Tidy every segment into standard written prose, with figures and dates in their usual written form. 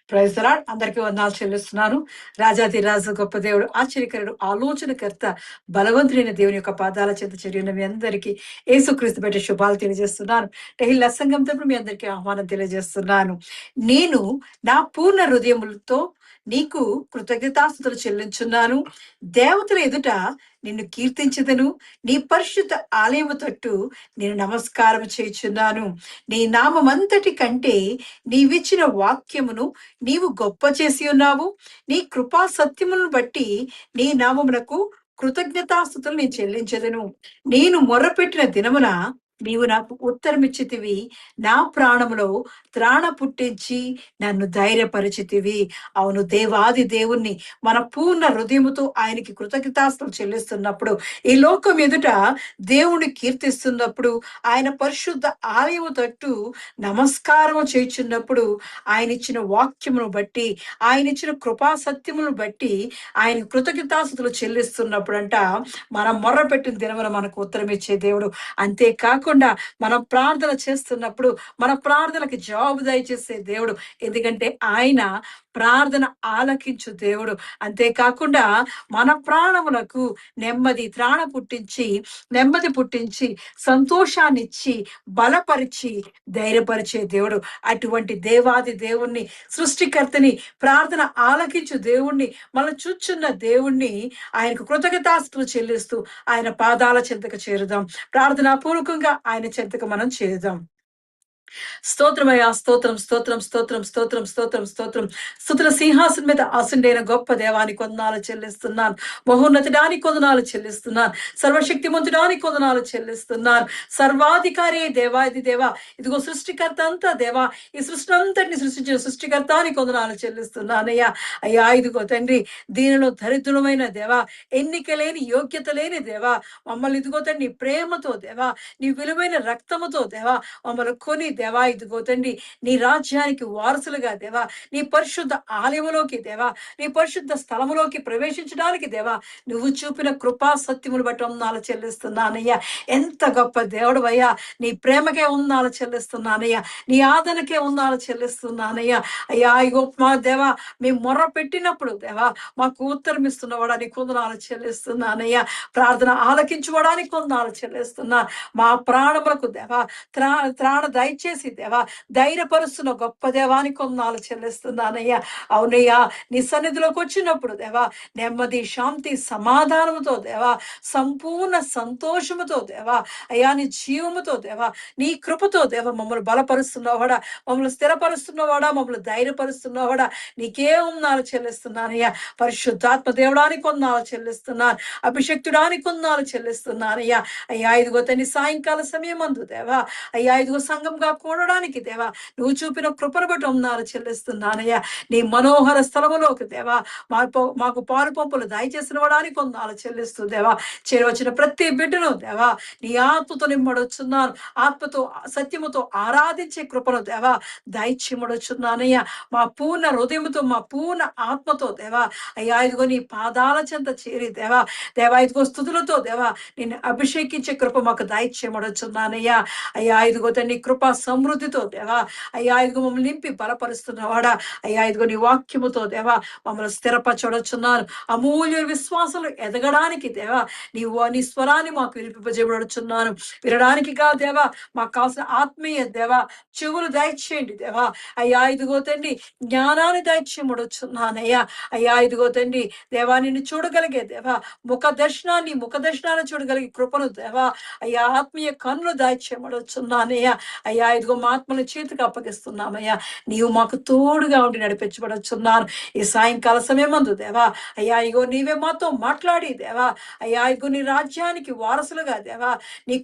Praise the Lord. అందరికీ వందనాలు చెల్లిస్తున్నాను. రాజాధిరాజు, గొప్ప దేవుడు, ఆశ్చర్యకరుడు, ఆలోచనకర్త, బలవంతుడైన దేవుని యొక్క పాదాల చెంత చేరిన మీ అందరికీ యేసుక్రీస్తు బట్టి శుభాలు తెలియజేస్తున్నాను. టెహిల్ సంఘం తరపున మీ అందరికీ ఆహ్వానం తెలియజేస్తున్నాను. నేను నా పూర్ణ హృదయములతో నీకు కృతజ్ఞతాస్తుతులు చెల్లించున్నాను. దేవతల ఎదుట నిన్ను కీర్తించదను. నీ పరిశుద్ధ ఆలయము తట్టు నేను నమస్కారం చేయుచున్నాను. నీ నామమంతటి కంటే నీవిచ్చిన వాక్యమును నీవు గొప్ప చేసి ఉన్నావు. నీ కృపా సత్యములను బట్టి నీ నామమునకు కృతజ్ఞతాస్తుతులు నేను చెల్లించదను. నేను మొర్రపెట్టిన దినమున నీవు నాకు ఉత్తరమిచ్చితివి. నా ప్రాణములో త్రాణ పుట్టించి నన్ను ధైర్యపరిచితివి. అవును, దేవాది దేవుణ్ణి మన పూర్ణ హృదయముతో ఆయనకి కృతజ్ఞతాస్తులు చెల్లిస్తున్నప్పుడు, ఈ లోకం ఎదుట దేవుణ్ణి కీర్తిస్తున్నప్పుడు, ఆయన పరిశుద్ధ ఆలయము తట్టు నమస్కారము చేయుచున్నప్పుడు, ఆయన ఇచ్చిన వాక్యమును బట్టి, ఆయన ఇచ్చిన కృపా సత్యమును బట్టి ఆయన కృతజ్ఞతాస్తుతులు చెల్లిస్తున్నప్పుడు అంట మనం మొర్రపెట్టిన దినమున మనకు ఉత్తరం ఇచ్చే దేవుడు. అంతేకాకుండా మనం ప్రార్థన చేస్తున్నప్పుడు మన ప్రార్థనకి జవాబు దయచేసే దేవుడు. ఎందుకంటే ఆయన ప్రార్థన ఆలకించు దేవుడు. అంతేకాకుండా మన ప్రాణములకు నెమ్మది పుట్టించి సంతోషాన్నిచ్చి బలపరిచి ధైర్యపరిచే దేవుడు. అటువంటి దేవాది దేవుణ్ణి, సృష్టికర్తని, ప్రార్థన ఆలకించు దేవుణ్ణి, మనం చూచున్న దేవుణ్ణి ఆయనకు కృతజ్ఞతాస్తుతులు చెల్లిస్తూ ఆయన పాదాల చెంతకు చేరుదాం. ప్రార్థనాపూర్వకంగా ఆయన చెంతకు మనం చేరుదాం. స్తోత్రమయ్యా, స్తోత్రం స్తోత్రం స్తోత్రం స్తోత్రం స్తోత్రం స్తోత్రం. స్తుతుల సింహాసనం మీద ఆసుండైన గొప్ప దేవానికి వందనాలు చెల్లిస్తున్నాను. మహోన్నతుడానికి వందనాలు చెల్లిస్తున్నాను. సర్వశక్తిమంతుడానికి వందనాలు చెల్లిస్తున్నాను. సర్వాధికారి దేవా, ఇది దేవా, ఇదిగో సృష్టికర్త అంతా దేవా, ఈ సృష్టి అంతటిని సృష్టించిన సృష్టికర్తానికి వందనాలు చెల్లిస్తున్నానయ్యా. అయ్యా, ఇదిగో తండ్రి, దీనిలో దరిద్రమైన దేవా, ఎన్నిక లేని, యోగ్యత లేని దేవా, మమ్మల్ని ఇదిగో తండ్రి ప్రేమతో దేవా, నీ విలువైన రక్తముతో దేవా మమ్మల్ని కొని దేవా, ఇదిగో తండ్రి, నీ రాజ్యానికి వారసులుగా దేవా, నీ పరిశుద్ధ ఆలయములోకి దేవా, నీ పరిశుద్ధ స్థలములోకి ప్రవేశించడానికి దేవా నువ్వు చూపిన కృపా సత్యములు బట్టి వందనాలు చెల్లిస్తున్నానయ్యా. ఎంత గొప్ప దేవుడు అయ్యా. నీ ప్రేమకే వందనాలు చెల్లిస్తున్నానయ్యా. నీ ఆదరణకే వందనాలు చెల్లిస్తున్నానయ్యా. అయ్యా, ఇగో మా దేవా, మేము మొర్ర పెట్టినప్పుడు దేవా మాకు ఉత్తరం ఇస్తున్నవాడానికి వందనాలు చెల్లిస్తున్నానయ్యా. ప్రార్థన ఆలకించుకోవడానికి వందనాలు చెల్లిస్తున్నాను. మా ప్రాణములకు దేవా త్రాణ దయచేసి దేవా ధైర్యపరుస్తున్న గొప్ప దేవానికి వందనాలు చెల్లిస్తున్నానయ్యా. అవునయ్యా, నీ సన్నిధిలోకి వచ్చినప్పుడు దేవా నెమ్మది, శాంతి, సమాధానముతో దేవా, సంపూర్ణ సంతోషముతో దేవా, అయ్యా నీ జీవముతో దేవా, నీ కృపతో దేవా మమ్మల్ని బలపరుస్తున్నవాడా, మమ్మల్ని స్థిరపరుస్తున్నవాడా, మమ్మల్ని ధైర్యపరుస్తున్నవాడా, నీకే వందనాలు చెల్లిస్తున్నానయ్యా. పరిశుద్ధాత్మ దేవుడానికి వందనాలు చెల్లిస్తున్నాను. అభిషక్తుడానికి వందనాలు చెల్లిస్తున్నానయ్యా. అయ్యా, ఇదిగో తని సాయంకాల సమయం అందు దేవా, అయ్యా ఇదిగో సంఘంగా కూడడానికి దేవా నువ్వు చూపిన కృపను బట్టి వందనాలు చెల్లిస్తున్నానయ్యా. నీ మనోహర స్థలములోకి దేవా మాకు పాలు పంపులు దయచేసిన వాడానికి వందనాలు చెల్లిస్తూ దేవా చేరవచ్చిన ప్రతి బిడ్డను దేవా నీ ఆత్మతో నిమ్మడొచ్చున్నాను. ఆత్మతో సత్యముతో ఆరాధించే కృపను దేవా దయచిమ్మడొచ్చున్నానయ్యా. మా పూర్ణ హృదయముతో, మా పూర్ణ ఆత్మతో దేవా అయ్యా ఇదిగో నీ పాదాల చెంత చేరి దేవా ఇదిగో స్తుతులతో దేవా నిన్ను అభిషేకించే కృప మాకు దయచేయమడొచ్చున్నానయ్యా. అయ్యా ఇదిగో తండ్రి కృపా సమృద్ధితో దేవా అయ్యా ఇదిగో మమ్మల్ని నింపి బలపరుస్తున్నవాడా, అయ్యా ఇదిగో నీ వాక్యముతో దేవా మమ్మల్ని స్థిరపరచొడచున్నారు. అమూల్య విశ్వాసాలు ఎదగడానికి దేవా నీ స్వరాన్ని మాకు వినిపింపజేయబడుచున్నాను. వినడానికి కా దేవా మాకు కావాల్సిన ఆత్మీయ దేవా చెవులు దయచేయండి దేవా. అయ్యా ఇదిగో తండ్రి జ్ఞానాన్ని దయచేయబడుచున్నానయ్యా. అయ్యా ఇదిగో తండ్రి దేవా నిన్ను చూడగలిగే దేవా ముఖ దర్శనాన్ని చూడగలిగే కృపను దేవా అయ్యా ఆత్మీయ కన్నులు దాయిచేయబడుచున్నానయ్యా. అయ్యా ఇదిగో మా ఆత్మను చేతికి అప్పగిస్తున్నామయ్యా. నీవు మాకు తోడుగా ఉండి నడిపించబడుచున్నాను. ఈ సాయంకాల సమయమందు దేవా అయ్యా ఇగో నీవే మాతో మాట్లాడి దేవా అయ్యా ఇగో నీ రాజ్యానికి వారసులుగా దేవా నీ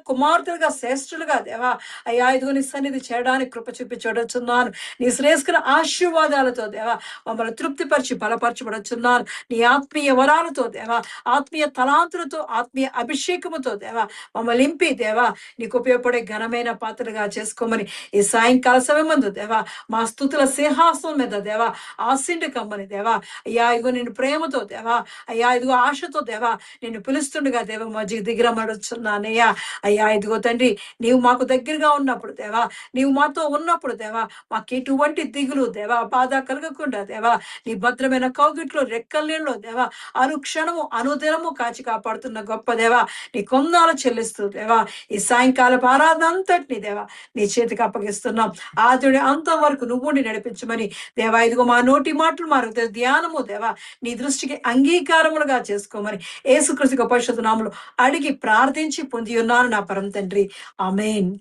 కుమార్తెలుగా శ్రేష్ఠులుగా దేవా అయ్యా ఇదిగో నీ సన్నిధి చేయడానికి కృప చూపించబడుచున్నాను. నీ శ్రేష్ఠ ఆశీర్వాదాలతో దేవా మమ్మల్ని తృప్తిపరిచి బలపరచబడుచున్నాను. నీ ఆత్మీయ వరాలతో దేవా, ఆత్మీయ తలాంతులతో, ఆత్మీయ అభిషేకముతో దేవా మమ్మల్ని నింపి దేవా నీకు ఉపయోగపడే ఘనమైన పాత్రగా ప్రార్థనగా చేసుకోమని ఈ సాయంకాల సమయమందు దేవా మా స్తుతుల సింహాసనం మీద దేవా ఆశీండు కమ్మని దేవా అయ్యా ఇదిగో నేను ప్రేమతో దేవా అయ్యా ఇదిగో ఆశతో దేవా నిన్ను పిలుస్తుండగా దేవా మా దగ్గర మడుచున్నానయ్యా అయ్యా ఇదిగో తండ్రి నీవు మాకు దగ్గరగా ఉన్నప్పుడు దేవా నీవు మాతో ఉన్నప్పుడు దేవా మాకు ఎటువంటి దిగులు దేవా బాధ కలగకుండా దేవా నీ భద్రమైన కౌగిట్లో రెక్కల్లో దేవా అనుక్షణము అనుదినము కాచి కాపాడుతున్న గొప్ప దేవా నీ కొందాలు చెల్లిస్తూ దేవా ఈ సాయంకాల ఆరాధన అంతటిని దేవా నీ చేతికి అప్పగిస్తున్నాం ఆదుడి అంతం వరకు నువ్వు నడిపించమని దేవా ఇదిగో మా నోటి మాటలు మా హృదయ ధ్యానము దేవా నీ దృష్టికి అంగీకారములుగా చేసుకోమని యేసుక్రీస్తు పరిశుద్ధ నామములో అడిగి ప్రార్థించి పొంది ఉన్నాను నా పరమ తండ్రి ఆమేన్.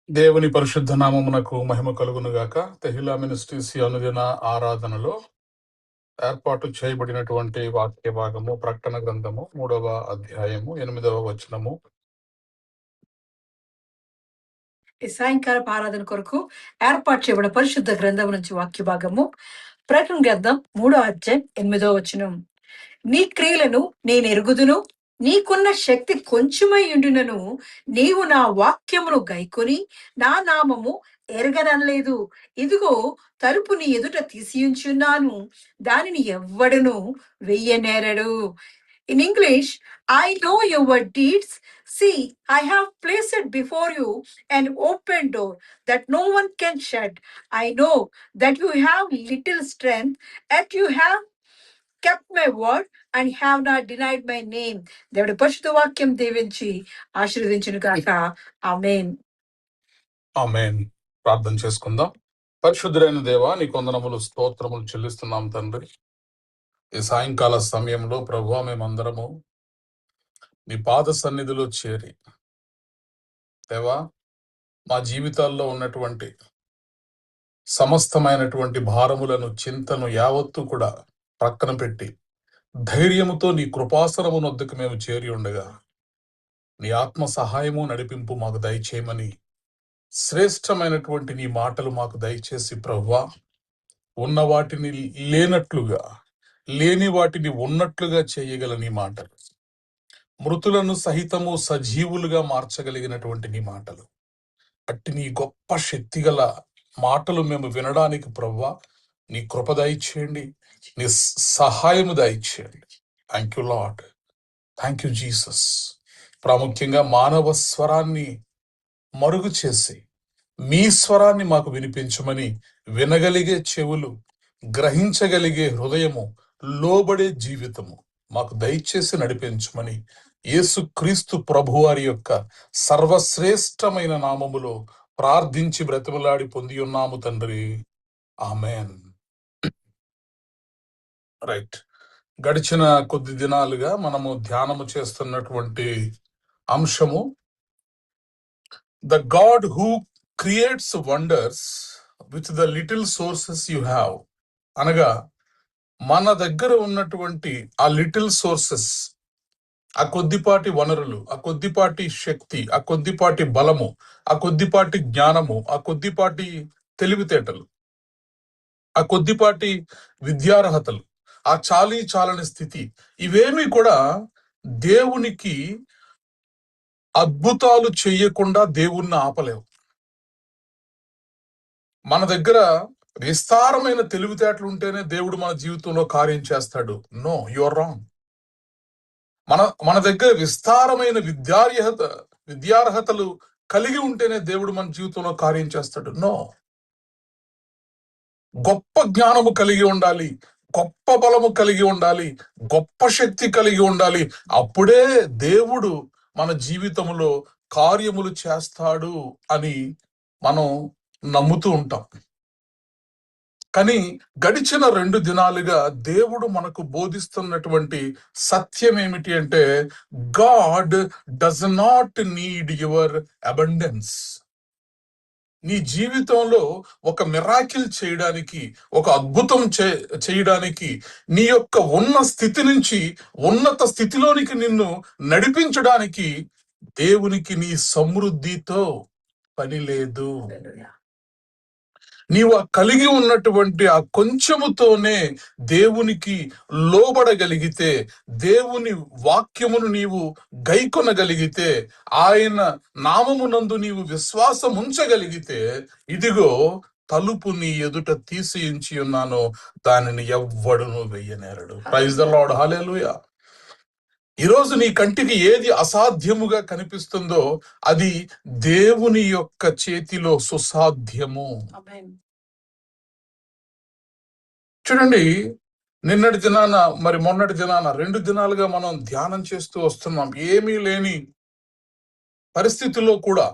దేవుని పరిశుద్ధ నామమునకు మహిమ కలుగును గాక. తెహిలా మినిస్ట్రీస్ అనుదిన ఆరాధనలో ఏర్పాటు చేయబడినటువంటి వాక్య భాగము ప్రకటన గ్రంథము 3వ అధ్యాయము 8వ వచనము. ఈ సాయంకాల ఆరాధన కొరకు ఏర్పాటు చేయబడిన పరిశుద్ధ గ్రంథం నుంచి వాక్య భాగము ప్రకటన గ్రంథం 3వ అధ్యాయం 8వ వచనం. నీ క్రియలను నేను ఎరుగుదును, నీకున్న శక్తి కొంచెమై ఉండునను నీవు నా వాక్యమును గైకొని నా నామము ఎరగనలేదు. ఇదిగో తలుపు నీ ఎదుట తీసియుంచున్నాను, దానిని ఎవ్వడును వెయ్యనేరడు. In English, I know your deeds. See, I have placed before you an open door that no one can shut. I know that you have little strength, yet you have kept my word and have not denied my name. దేవుడి పరిశుద్ధ వాక్యం దీవించి ఆశీర్వదించును గాక. ఆమేన్. ఆమేన్. ప్రార్థన చేసుకుందాం. పరిశుద్ధుడైన దేవా, నీ కొందనములు స్తోత్రములు చెల్లిస్తున్నాం తండ్రి. ఈ సాయంకాల సమయంలో ప్రభువా మేమందరము నీ పాద సన్నిధిలో చేరి దేవా మా జీవితాల్లో ఉన్నటువంటి సమస్తమైనటువంటి భారములను చింతను యావత్తు కూడా ప్రక్కన పెట్టి ధైర్యముతో నీ కృపాసనమునొద్దకు మేము చేరి ఉండగా నీ ఆత్మ సహాయము నడిపింపు మాకు దయచేయమని శ్రేష్టమైనటువంటి నీ మాటలు మాకు దయచేసి ప్రభువా ఉన్న వాటిని లేనట్లుగా, లేని వాటిని ఉన్నట్లుగా చేయగల నీ మాటలు, మృతులను సహితము సజీవులుగా మార్చగలిగినటువంటి నీ మాటలు, అట్టి నీ గొప్ప శక్తిగల మాటలు మేము వినడానికి ప్రభువా నీ కృప దయచేయండి, నీ సహాయము దయచేయండి. Thank you Lord, thank you Jesus. ప్రాముఖ్యంగా మానవ స్వరాన్ని మరుగు చేసి మీ స్వరాన్ని మాకు వినిపించమని, వినగలిగే చెవులు, గ్రహించగలిగే హృదయము, లోబడే జీవితము మాకు దయచేసి నడిపించమని యేసుక్రీస్తు ప్రభువారి యొక్క సర్వశ్రేష్టమైన నామములో ప్రార్థించి బ్రతిమలాడి పొంది ఉన్నాము తండ్రి. ఆమెన్. రైట్. గడిచిన కొద్ది దినాలుగా మనము ధ్యానము చేస్తున్నటువంటి అంశము the God who creates wonders with the little sources you have. అనగా మన దగ్గర ఉన్నటువంటి ఆ లిటిల్ సోర్సెస్, ఆ కొద్దిపాటి వనరులు, ఆ కొద్దిపాటి శక్తి, ఆ కొద్దిపాటి బలము, ఆ కొద్దిపాటి జ్ఞానము, ఆ కొద్దిపాటి తెలివితేటలు, ఆ కొద్దిపాటి విద్యార్హతలు, ఆ చాలని స్థితి, ఇవేమీ కూడా దేవునికి అద్భుతాలు చెయ్యకుండా దేవుణ్ణి ఆపలేవు. మన దగ్గర విస్తారమైన తెలివితేటలు ఉంటేనే దేవుడు మన జీవితంలో కార్యం చేస్తాడు. No, you are wrong. మన దగ్గర విస్తారమైన విద్యార్హతలు కలిగి ఉంటేనే దేవుడు మన జీవితంలో కార్యం చేస్తాడు. నో, గొప్ప జ్ఞానము కలిగి ఉండాలి, గొప్ప బలము కలిగి ఉండాలి, గొప్ప శక్తి కలిగి ఉండాలి. అప్పుడే దేవుడు మన జీవితంలో కార్యములు చేస్తాడు అని మనం నమ్ముతూ ఉంటాం. కానీ గడిచిన 2 దినాలుగా దేవుడు మనకు బోధిస్తున్నటువంటి సత్యం ఏమిటి అంటే, God does not need your abundance. నీ జీవితంలో ఒక మిరాకిల్ చేయడానికి, ఒక అద్భుతం చేయడానికి, నీ యొక్క ఉన్న స్థితి నుంచి ఉన్నత స్థితిలోనికి నిన్ను నడిపించడానికి దేవునికి నీ సమృద్ధితో పని లేదు. నీవు కలిగి ఉన్నటువంటి ఆ కొంచెముతోనే దేవునికి లోబడగలిగితే, దేవుని వాక్యమును నీవు గైకొనగలిగితే, ఆయన నామమునందు నీవు విశ్వాసం ఉంచగలిగితే, ఇదిగో తలుపు నీ ఎదుట తీసి ఉంచి ఉన్నాను, దానిని ఎవ్వడును వెయ్యనేరడు. ప్రైజ్ ద లార్డ్, హల్లెలూయా. ఈరోజు నీ కంటికి ఏది అసాధ్యముగా కనిపిస్తుందో అది దేవుని యొక్క చేతిలో సుసాధ్యము. చూడండి, నిన్నటి దినాన మరి మొన్నటి దినాన 2 దినాలుగా మనం ధ్యానం చేస్తూ వస్తున్నాం. ఏమీ లేని పరిస్థితుల్లో కూడా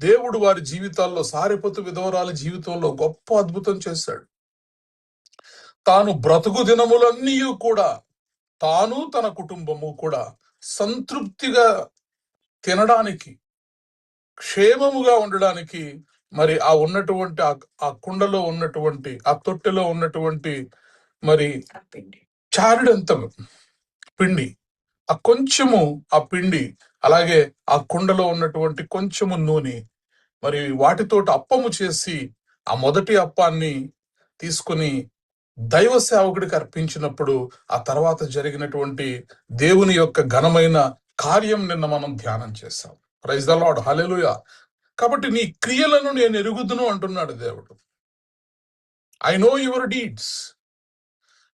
దేవుడు వారి జీవితాల్లో, సారెపతు విధవరాలి జీవితంలో గొప్ప అద్భుతం చేశాడు. తాను బ్రతుకు దినములన్నీ కూడా తాను తన కుటుంబము కూడా సంతృప్తిగా తినడానికి, క్షేమముగా ఉండడానికి, మరి ఆ ఉన్నటువంటి ఆ కుండలో ఉన్నటువంటి ఆ తొట్టెలో ఉన్నటువంటి మరి చారుడంత పిండి, ఆ కొంచెము ఆ పిండి, అలాగే ఆ కుండలో ఉన్నటువంటి కొంచెము నూనె, మరి వాటితోటి అప్పము చేసి ఆ మొదటి అప్పాన్ని తీసుకుని దైవ సేవకుడికి అర్పించినప్పుడు ఆ తర్వాత జరిగినటువంటి దేవుని యొక్క ఘనమైన కార్యం నిన్న మనం ధ్యానం చేశాం. ప్రైజ్ ద లార్డ్, హల్లెలూయా. కాబట్టి నీ క్రియలను నేను ఎరుగుదును అంటున్నాడు దేవుడు. I know your deeds.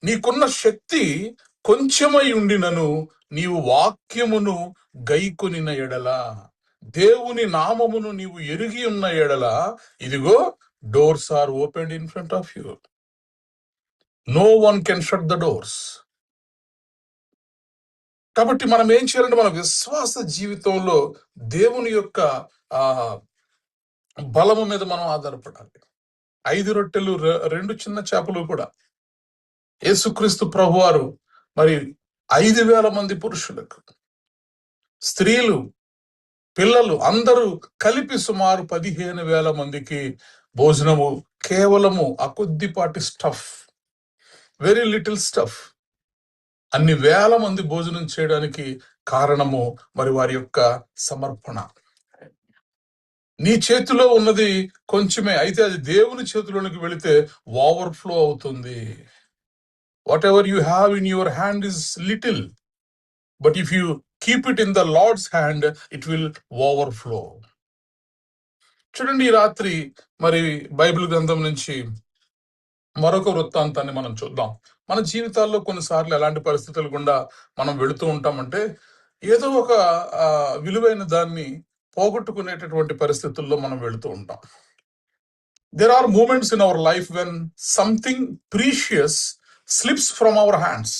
నీకున్న శక్తి కొంచెమై ఉండినను నీవు వాక్యమును గైకొనిన ఎడల, దేవుని నామమును నీవు ఎరిగి ఉన్న ఎడల, ఇదిగో doors are opened in front of you. No one can shut the doors. కాబట్టి మనం ఏం చేయాలంటే మన విశ్వాస జీవితంలో దేవుని యొక్క ఆ బలము మీద మనం ఆధారపడాలి. 5 రొట్టెలు 2 చిన్న చేపలు కూడా యేసుక్రీస్తు ప్రభువారు మరి 5,000 మంది పురుషులకు, స్త్రీలు, పిల్లలు అందరూ కలిపి సుమారు 15,000 మందికి భోజనము, కేవలము ఆ కొద్దిపాటి స్టఫ్, వెరీ లిటిల్ స్టఫ్, అన్ని వేల మంది భోజనం చేయడానికి కారణము మరి వారి యొక్క సమర్పణ. నీ చేతిలో ఉన్నది కొంచెమే అయితే అది దేవుని చేతిలోనికి వెళితే ఓవర్ఫ్లో అవుతుంది. Whatever you have in your hand is little, but if you keep it in the Lord's hand it will overflow. చూడండి, ఈ రాత్రి మరి బైబిల్ గ్రంథం నుంచి మరొక వృత్తాంతాన్ని మనం చూద్దాం. మన జీవితాల్లో కొన్నిసార్లు ఎలాంటి పరిస్థితులు గుండా మనం వెళుతూ ఉంటామంటే, ఏదో ఒక విలువైన దాన్ని పోగొట్టుకునేటటువంటి పరిస్థితుల్లో మనం వెళుతూ ఉంటాం. There are moments in our life when something precious slips from our hands.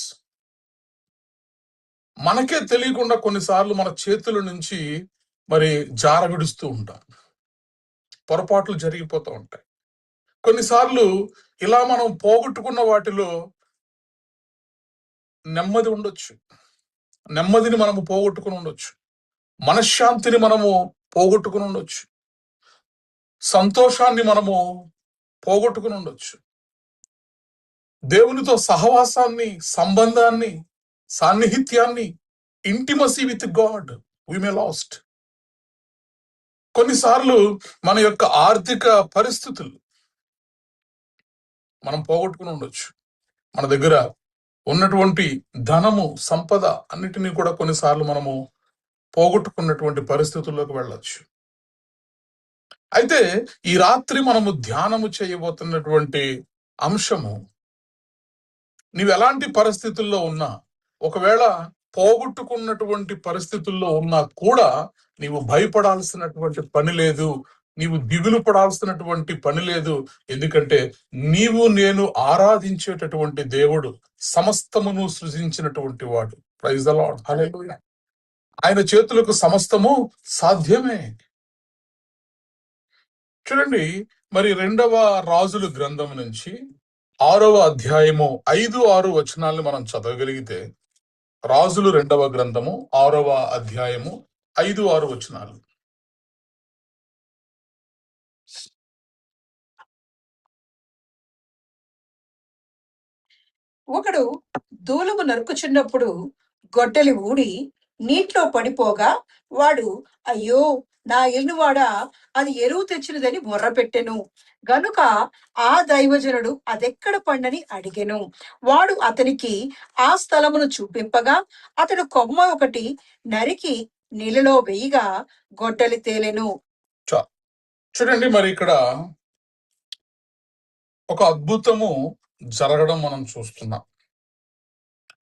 మనకే తెలియకుండా కొన్నిసార్లు మన చేతుల నుంచి మరి జార విడుస్తూ ఉంటాం, పొరపాట్లు జరిగిపోతూ ఉంటాయి. కొన్నిసార్లు ఇలా మనం పోగొట్టుకున్న వాటిలో నెమ్మది ఉండొచ్చు, నెమ్మదిని మనము పోగొట్టుకుని ఉండొచ్చు, మనశ్శాంతిని మనము పోగొట్టుకుని ఉండొచ్చు, సంతోషాన్ని మనము పోగొట్టుకుని ఉండొచ్చు, దేవునితో సహవాసాన్ని, సంబంధాన్ని, సాన్నిహిత్యాన్ని, intimacy with God we may lost. కొన్నిసార్లు మన యొక్క ఆర్థిక పరిస్థితులు మనం పోగొట్టుకుని ఉండొచ్చు. మన దగ్గర ఉన్నటువంటి ధనము, సంపద అన్నిటినీ కూడా కొన్నిసార్లు మనము పోగొట్టుకున్నటువంటి పరిస్థితుల్లోకి వెళ్ళొచ్చు. అయితే ఈ రాత్రి మనము ధ్యానము చేయబోతున్నటువంటి అంశము, నీవు ఎలాంటి పరిస్థితుల్లో ఉన్నా, ఒకవేళ పోగొట్టుకున్నటువంటి పరిస్థితుల్లో ఉన్నా కూడా నీవు భయపడాల్సినటువంటి పని లేదు, నీవు దిగులు పడాల్సినటువంటి పని లేదు. ఎందుకంటే నీవు నేను ఆరాధించేటటువంటి దేవుడు సమస్తమును సృజించినటువంటి వాడు. ప్రైజ్ ద లార్డ్, హల్లెలూయా. ఆయన చేతులకు సమస్తము సాధ్యమే. చూడండి, మరి 2వ రాజుల గ్రంథం నుంచి 6వ అధ్యాయము 5-6 వచనాలను మనం చదవగలిగితే, రాజులు 2వ గ్రంథము 6వ అధ్యాయము 5-6 వచనాలు. ఒకడు దూలము నరుకుచున్నప్పుడు గొడ్డలి ఊడి నీటిలో పడిపోగా వాడు, అయ్యో నా ఏలినవాడా, అది ఎరువు తెచ్చినదని మొర్రపెట్టెను. గనుక ఆ దైవజనుడు అదెక్కడ పండని అడిగెను. వాడు అతనికి ఆ స్థలమును చూపింపగా అతడు కొమ్మ ఒకటి నరికి నీళ్ళలో వేయగా గొడ్డలి తేలెను. చూడండి, మరి ఇక్కడ ఒక అద్భుతము జరగడం మనం చూస్తున్నాం.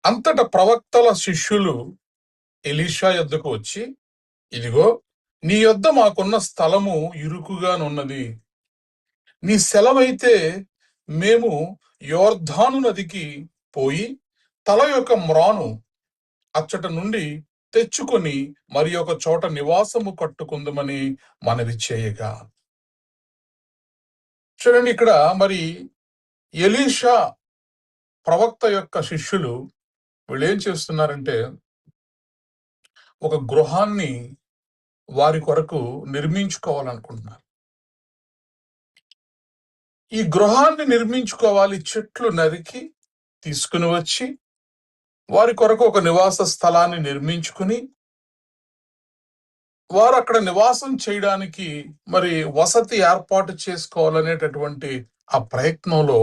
అంతటా ప్రవక్తల శిష్యులు ఎలీషా యొద్దకు వచ్చి, ఇదిగో నీ యొద్ద మాకున్న స్థలము ఇరుకుగానున్నది. నీ సెలవైతే మేము యోర్ధాను నదికి పోయి తల యొక్క మ్రాను అచ్చట నుండి తెచ్చుకొని మరి ఒక చోట నివాసము కట్టుకుందామని మనవి చేయగా. చూడండి, ఇక్కడ మరి ఎలీషా ప్రవక్త యొక్క శిష్యులు వీళ్ళు ఏం చేస్తున్నారంటే ఒక గృహాన్ని వారి కొరకు నిర్మించుకోవాలనుకుంటున్నారు. ఈ గృహాన్ని నిర్మించుకోవాలి, చెట్లు నరికి తీసుకుని వచ్చి వారి కొరకు ఒక నివాస స్థలాన్ని నిర్మించుకుని వారు అక్కడ నివాసం చేయడానికి మరి వసతి ఏర్పాటు చేసుకోవాలనేటటువంటి ఆ ప్రయత్నంలో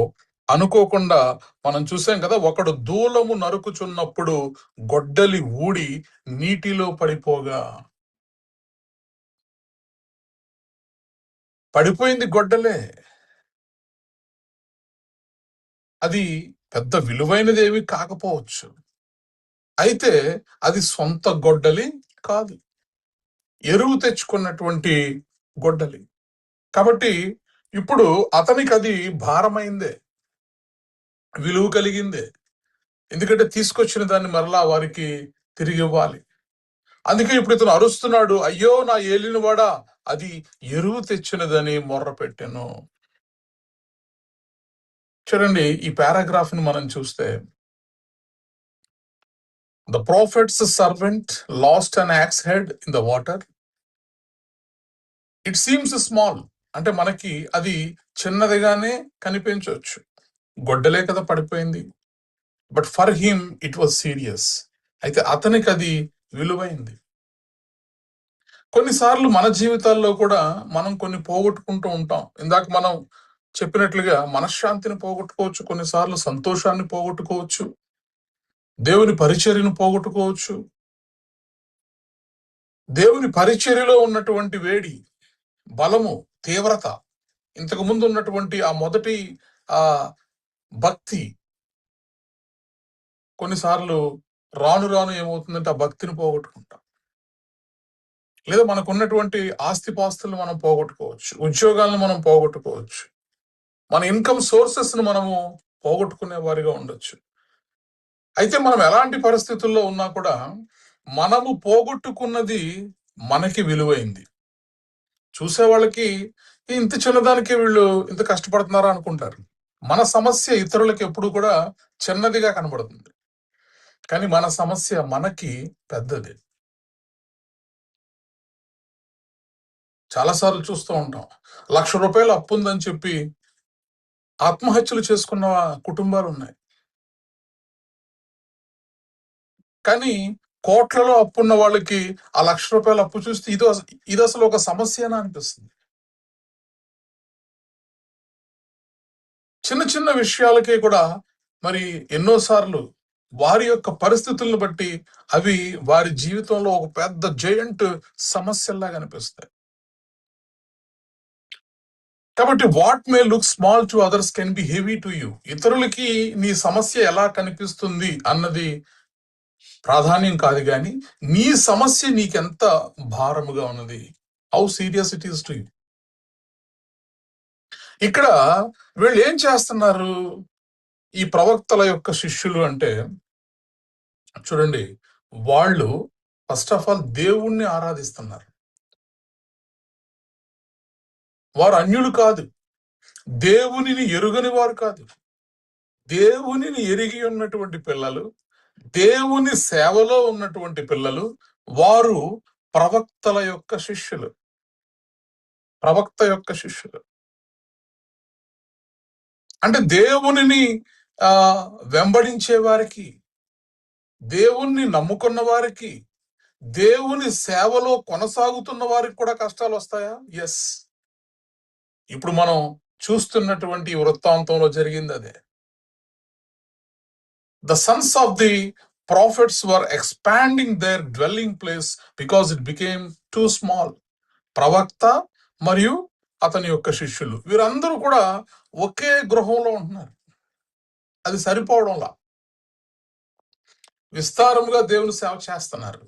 అనుకోకుండా మనం చూసాం కదా, ఒకడు దూలము నరుకుచున్నప్పుడు గొడ్డలి ఊడి నీటిలో పడిపోగా. పడిపోయింది గొడ్డలే, అది పెద్ద విలువైనదేవి కాకపోవచ్చు, అయితే అది సొంత గొడ్డలి కాదు, ఎరువు తెచ్చుకున్నటువంటి గొడ్డలి. కాబట్టి ఇప్పుడు అతనికి అది భారమైందే, విలువ కలిగిందే. ఎందుకంటే తీసుకొచ్చిన దాన్ని మరలా వారికి తిరిగి ఇవ్వాలి. అందుకే ఇప్పుడు ఇతను అరుస్తున్నాడు, అయ్యో నా ఏలినవాడా, అది ఎరువు తెచ్చినదని మొర్ర పెట్టాను. చూడండి, ఈ పారాగ్రాఫ్ ని మనం చూస్తే, the prophet's servant lost an axe head in the water. It seems small, అంటే మనకి అది చిన్నదిగానే కనిపించవచ్చు, గొడ్డలే కదా పడిపోయింది. But for him it was serious. అయితే అతనికి అది విలువైంది. కొన్నిసార్లు మన జీవితాల్లో కూడా మనం కొన్ని పోగొట్టుకుంటూ ఉంటాం. ఇందాక మనం చెప్పినట్లుగా మనశ్శాంతిని పోగొట్టుకోవచ్చు, కొన్నిసార్లు సంతోషాన్ని పోగొట్టుకోవచ్చు, దేవుని పరిచర్యను పోగొట్టుకోవచ్చు. దేవుని పరిచర్యలో ఉన్నటువంటి వేడి, బలము, తీవ్రత, ఇంతకు ముందు ఉన్నటువంటి ఆ మొదటి ఆ భక్తి కొన్నిసార్లు రాను రాను ఏమవుతుందంటే ఆ భక్తిని పోగొట్టుకుంటాం. లేదా మనకు ఉన్నటువంటి ఆస్తిపాస్తులను మనం పోగొట్టుకోవచ్చు, ఉద్యోగాలను మనం పోగొట్టుకోవచ్చు, మన ఇన్కమ్ సోర్సెస్ ను మనము పోగొట్టుకునే వారిగా ఉండొచ్చు. అయితే మనం ఎలాంటి పరిస్థితుల్లో ఉన్నా కూడా మనము పోగొట్టుకున్నది మనకి విలువైంది. చూసే వాళ్ళకి ఇంత చిన్నదానికి వీళ్ళు ఇంత కష్టపడుతున్నారా అనుకుంటారు. మన సమస్య ఇతరులకు ఎప్పుడు కూడా చిన్నదిగా కనబడుతుంది, కానీ మన సమస్య మనకి పెద్దది. చాలాసార్లు చూస్తూ ఉంటాం, ₹1,00,000 అప్పు ఉందని చెప్పి ఆత్మహత్యలు చేసుకున్న కుటుంబాలు ఉన్నాయి. కానీ కోట్లలో అప్పున్న వాళ్ళకి ఆ ₹1,00,000 అప్పు చూస్తే ఇది అసలు ఒక సమస్యనా అనిపిస్తుంది. చిన్న చిన్న విషయాలకే కూడా మరి ఎన్నోసార్లు వారి యొక్క పరిస్థితులను బట్టి అవి వారి జీవితంలో ఒక పెద్ద జయంట్ సమస్యల్లాగా అనిపిస్తాయి. కాబట్టి what may look small to others can be heavy to you. ఇతరులకి నీ సమస్య ఎలా కనిపిస్తుంది అన్నది ప్రాధాన్యం కాదు, కానీ నీ సమస్య నీకెంత భారముగా ఉన్నది, how serious it is to you. ఇక్కడ వీళ్ళు ఏం చేస్తున్నారు, ఈ ప్రవక్తల యొక్క శిష్యులు అంటే చూడండి, వాళ్ళు ఫస్ట్ ఆఫ్ ఆల్ దేవుణ్ణి ఆరాధిస్తున్నారు. వారు అన్యులు కాదు, దేవునిని ఎరుగని వారు కాదు, దేవునిని ఎరిగి ఉన్నటువంటి పిల్లలు, దేవుని సేవలో ఉన్నటువంటి పిల్లలు. వారు ప్రవక్తల యొక్క శిష్యులు, ప్రవక్త యొక్క శిష్యులు. అంటే దేవునిని వెంబడించే వారికి, దేవుణ్ణి నమ్ముకున్న వారికి, దేవుని సేవలో కొనసాగుతున్న వారికి కూడా కష్టాలు వస్తాయా? ఎస్. ఇప్పుడు మనం చూస్తున్నటువంటి ఈ వృత్తాంతంలో జరిగింది అదే. The sons of the prophets were expanding their dwelling place because it became too small. ప్రవక్త మరియు అతని యొక్క శిష్యులు వీరందరూ కూడా ఒకే గృహంలో ఉంటున్నారు. అది సరిపోవడంలా విస్తారముగా దేవుని సేవ చేస్తున్నారు.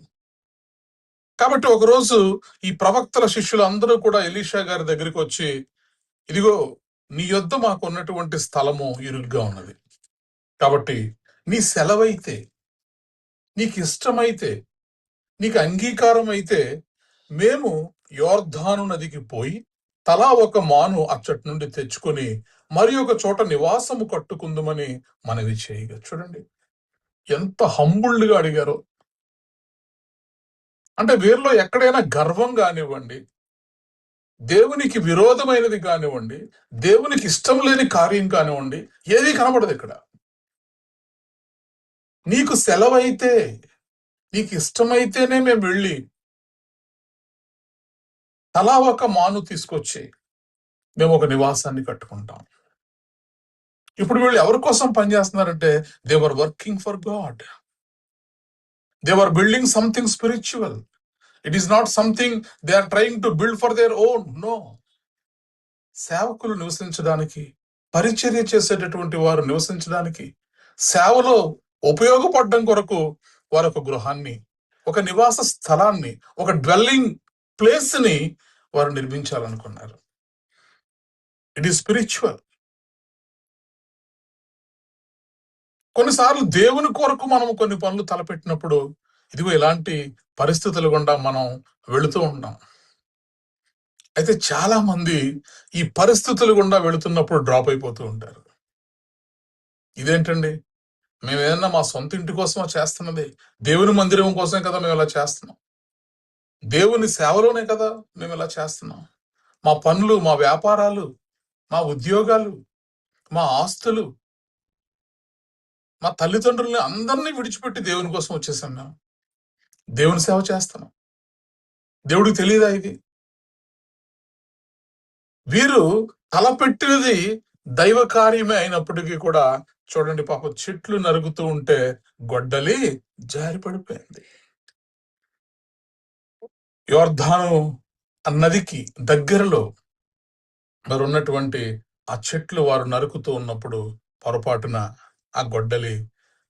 కాబట్టి ఒకరోజు ఈ ప్రవక్తల శిష్యులు అందరూ కూడా ఎలీషా గారి దగ్గరికి వచ్చి, ఇదిగో నీ యొద్ద మాకు ఉన్నటువంటి స్థలము ఇరుగ్గా ఉన్నది, కాబట్టి నీ సెలవైతే, నీకు ఇష్టమైతే, నీకు అంగీకారం అయితే మేము యోర్ధాను నదికి పోయి తలా ఒక మాను అచ్చటి నుండి తెచ్చుకొని మరి ఒక చోట నివాసము కట్టుకుందామని మనవి చేయగా. చూడండి ఎంత హంబుల్డ్గా అడిగారో. అంటే వీరిలో ఎక్కడైనా గర్వం కానివ్వండి, దేవునికి విరోధమైనది కానివ్వండి, దేవునికి ఇష్టం లేని కార్యం కానివ్వండి, ఏది కనబడదు ఇక్కడ. నీకు సెలవైతే, నీకు ఇష్టమైతేనే మేము వెళ్ళి తలా ఒక మాను తీసుకొచ్చి మేము ఒక నివాసాన్ని కట్టుకుంటాం. ఇప్పుడు వీళ్ళు ఎవరి కోసం పనిచేస్తున్నారంటే they were working for God. They were building something spiritual. It is not something they are trying to build for their own. No. సేవకులు నివసించడానికి, పరిచర్య చేసేటటువంటి వారు నివసించడానికి, సేవలో ఉపయోగపడడం కొరకు వారు ఒక గృహాన్ని, ఒక నివాస స్థలాన్ని, ఒక డ్వెల్లింగ్ ప్లేస్ ని వారు నిర్మించాలనుకున్నారు. It is spiritual. కొన్నిసార్లు దేవుని కొరకు మనం కొన్ని పనులు తలపెట్టినప్పుడు ఇదిగో ఇలాంటి పరిస్థితులు గుండా మనం వెళుతూ ఉంటాం. అయితే చాలా మంది ఈ పరిస్థితులు గుండా వెళుతున్నప్పుడు డ్రాప్ అయిపోతూ ఉంటారు. ఇదేంటండి, మేము ఏదన్నా మా సొంత ఇంటి కోసమో చేస్తున్నది, దేవుని మందిరం కోసమే కదా మేము ఇలా చేస్తున్నాం, దేవుని సేవలోనే కదా మేము ఇలా చేస్తున్నాం. మా పనులు, మా వ్యాపారాలు, మా ఉద్యోగాలు, మా ఆస్తులు, మా తల్లిదండ్రుల్ని అందరినీ విడిచిపెట్టి దేవుని కోసం వచ్చేసాం. మేము దేవుని సేవ చేస్తున్నాం. దేవుడికి తెలియదా ఇది? వీరు తలపెట్టినది దైవ కార్యమే అయినప్పటికీ కూడా చూడండి, పాప చెట్లు నరుగుతూ ఉంటే గొడ్డలి జారి పడిపోయింది. యోర్ధాను నదికి దగ్గరలో మరి ఉన్నటువంటి ఆ చెట్లు వారు నరుకుతూ ఉన్నప్పుడు పొరపాటున ఆ గొడ్డలి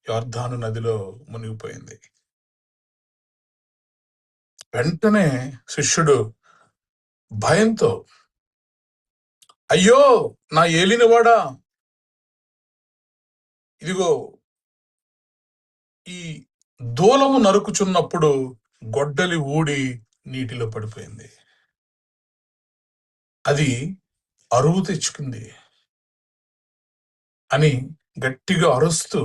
యోర్ధాను నదిలో మునిగిపోయింది. వెంటనే శిష్యుడు భయంతో, అయ్యో నా ఏలినవాడా, ఇదిగో ఈ దూలము నరుకుచున్నప్పుడు గొడ్డలి ఊడి నీటిలో పడిపోయింది, అది అరువు తెచ్చుకుంది అని గట్టిగా అరుస్తూ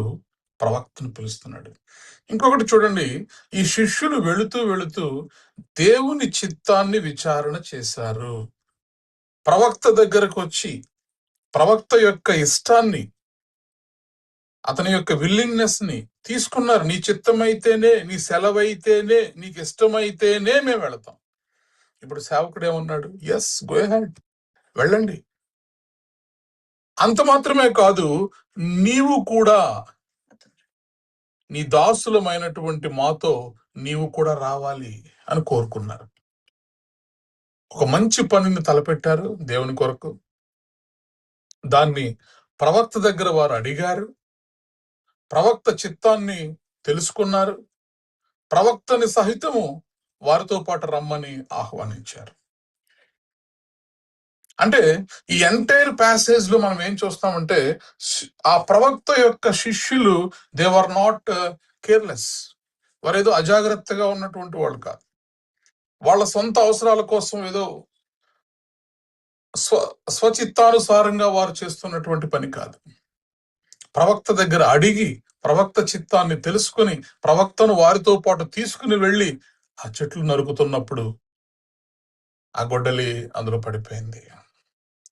ప్రవక్తను పిలుస్తున్నాడు. ఇంకొకటి చూడండి, ఈ శిష్యులు వెళుతూ వెళుతూ దేవుని చిత్తాన్ని విచారణ చేశారు. ప్రవక్త దగ్గరకు వచ్చి ప్రవక్త యొక్క ఇష్టాన్ని, అతని యొక్క విల్లింగ్నెస్ ని తీసుకున్నారు. నీ చిత్తమైతేనే, నీ సెలవైతేనే, నీకు ఇష్టమైతేనే మేము వెళతాం. ఇప్పుడు సేవకుడు ఏమన్నాడు? ఎస్, గో అహెడ్, వెళ్ళండి. అంత మాత్రమే కాదు, నీవు కూడా, నీ దాసులమైనటువంటి మాతో నీవు కూడా రావాలి అని కోరుకున్నారు. ఒక మంచి పనిని తలపెట్టారు దేవుని కొరకు. దాన్ని ప్రవక్త దగ్గర వారు అడిగారు, ప్రవక్త చిత్తాన్ని తెలుసుకున్నారు, ప్రవక్తని సహితము వారితో పాటు రమ్మని ఆహ్వానించారు. అంటే ఈ ఎంటైర్ ప్యాసేజ్ లో మనం ఏం చూస్తామంటే, ఆ ప్రవక్త యొక్క శిష్యులు దే వర్ నాట్ కేర్లెస్. వారేదో అజాగ్రత్తగా ఉన్నటువంటి వాళ్ళు కాదు. వాళ్ళ సొంత అవసరాల కోసం ఏదో స్వచిత్తానుసారంగా వారు చేస్తున్నటువంటి పని కాదు. ప్రవక్త దగ్గర అడిగి, ప్రవక్త చిత్తాన్ని తెలుసుకుని, ప్రవక్తను వారితో పాటు తీసుకుని వెళ్ళి ఆ చెట్లు నరుకుతున్నప్పుడు ఆ గొడ్డలి అందులో పడిపోయింది.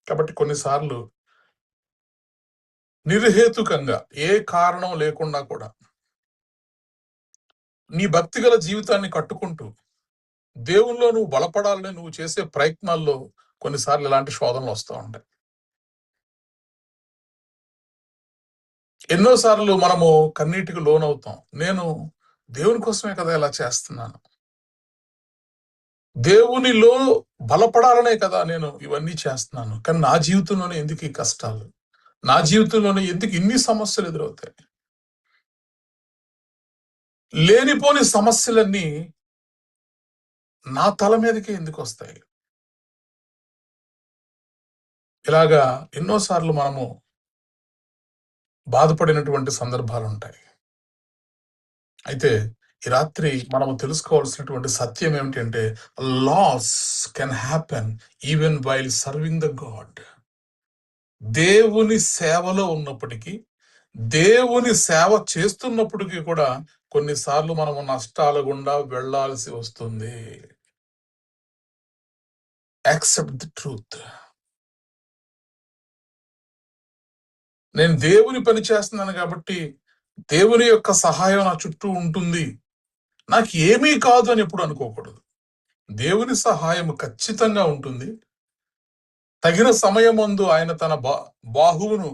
కాబట్టి కొన్నిసార్లు నిర్హేతుకంగా, ఏ కారణం లేకుండా కూడా నీ భక్తిగల జీవితాన్ని కట్టుకుంటూ దేవుల్లో నువ్వు బలపడాలని నువ్వు చేసే ప్రయత్నాల్లో కొన్నిసార్లు ఇలాంటి శోధనలు వస్తూ ఉంటాయి. ఎన్నోసార్లు మనము కన్నీటికి లోనవుతాం. నేను దేవుని కోసమే కదా ఇలా చేస్తున్నాను, దేవునిలో బలపడాలనే కదా నేను ఇవన్నీ చేస్తున్నాను, కానీ నా జీవితంలోనే ఎందుకు ఈ కష్టాలు, నా జీవితంలోనే ఎందుకు ఇన్ని సమస్యలు ఎదురవుతాయి? లేనిపోని సమస్యలన్నీ నా తల మీదకే ఎందుకు వస్తాయి? ఇలాగా ఎన్నోసార్లు మనము బాధపడినటువంటి సందర్భాలు ఉంటాయి. అయితే ఈ రాత్రి మనము తెలుసుకోవాల్సినటువంటి సత్యం ఏమిటంటే, loss can happen even while serving the God. దేవుని సేవలో ఉన్నప్పటికీ, దేవుని సేవ చేస్తున్నప్పటికీ కూడా కొన్నిసార్లు మనము నష్టాల గుండా వెళ్లాల్సి వస్తుంది. Accept the truth. నేను దేవుని పని చేస్తున్నాను కాబట్టి దేవుని యొక్క సహాయం నా చుట్టూ ఉంటుంది, నాకు ఏమీ కాదు అని ఎప్పుడు అనుకోకూడదు. దేవుని సహాయం ఖచ్చితంగా ఉంటుంది. తగిన సమయమందు ఆయన తన బాహువును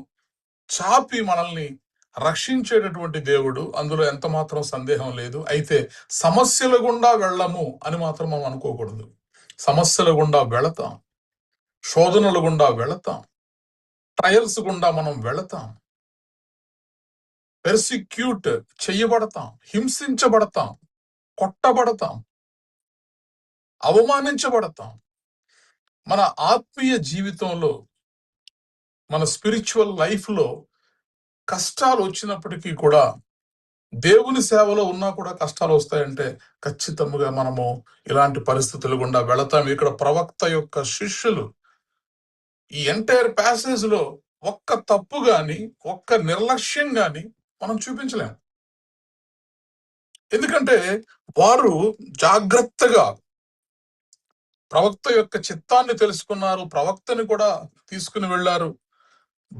చాపి మనల్ని రక్షించేటటువంటి దేవుడు, అందులో ఎంత మాత్రం సందేహం లేదు. అయితే సమస్యల గుండా వెళ్ళము అని మాత్రం మనం అనుకోకూడదు. సమస్యల గుండా వెళతాం, శోధనల గుండా వెళతాం, ట్రయల్స్ గుండా మనం వెళతాం, పెర్సిక్యూట్ చెయ్యబడతాం, హింసించబడతాం, కొట్టబడతాం, అవమానించబడతాం. మన ఆత్మీయ జీవితంలో, మన స్పిరిచువల్ లైఫ్ లో కష్టాలు వచ్చినప్పటికీ కూడా, దేవుని సేవలో ఉన్నా కూడా కష్టాలు వస్తాయంటే ఖచ్చితంగా మనము ఇలాంటి పరిస్థితులు గుండా వెళతాం. ఇక్కడ ప్రవక్త యొక్క శిష్యులు ఈ ఎంటైర్ ప్యాసేజ్ లో ఒక్క తప్పు గాని, ఒక్క నిర్లక్ష్యం గాని మనం చూపించలేము. ఎందుకంటే వారు జాగ్రత్తగా ప్రవక్త యొక్క చిత్తాన్ని తెలుసుకున్నారు, ప్రవక్తని కూడా తీసుకుని వెళ్లారు,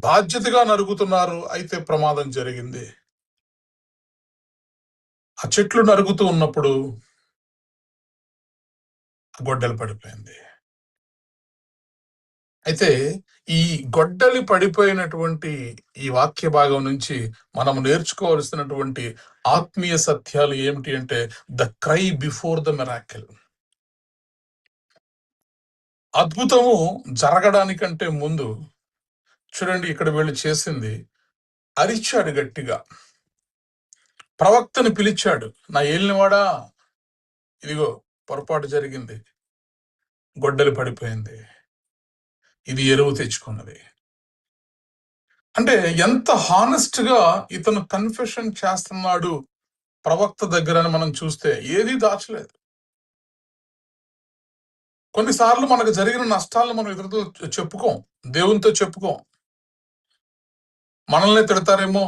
బాధ్యతగా నరుగుతున్నారు. అయితే ప్రమాదం జరిగింది. ఆ చెట్లు నరుగుతూ ఉన్నప్పుడు గొడ్డలి పడిపోయింది. అయితే ఈ గొడ్డలి పడిపోయినటువంటి ఈ వాక్య భాగం నుంచి మనం నేర్చుకోవాల్సినటువంటి ఆత్మీయ సత్యాలు ఏమిటి అంటే, the cry before the miracle. అద్భుతము జరగడానికంటే ముందు చూడండి, ఇక్కడ వీళ్ళు చేసింది, అరిచాడు గట్టిగా, ప్రవక్తని పిలిచాడు, నా ఏలినవాడా, ఇదిగో పొరపాటు జరిగింది, గొడ్డలి పడిపోయింది, ఇది ఎరువు తెచ్చుకున్నది. అంటే ఎంత హానెస్ట్ గా ఇతను కన్ఫెషన్ చేస్తున్నాడు ప్రవక్త దగ్గర అని మనం చూస్తే ఏది దాచలేదు. కొన్నిసార్లు మనకు జరిగిన నష్టాలను మనం ఎదురుతో చెప్పుకోం, దేవునితో చెప్పుకోం. మనల్ని తిడతారేమో,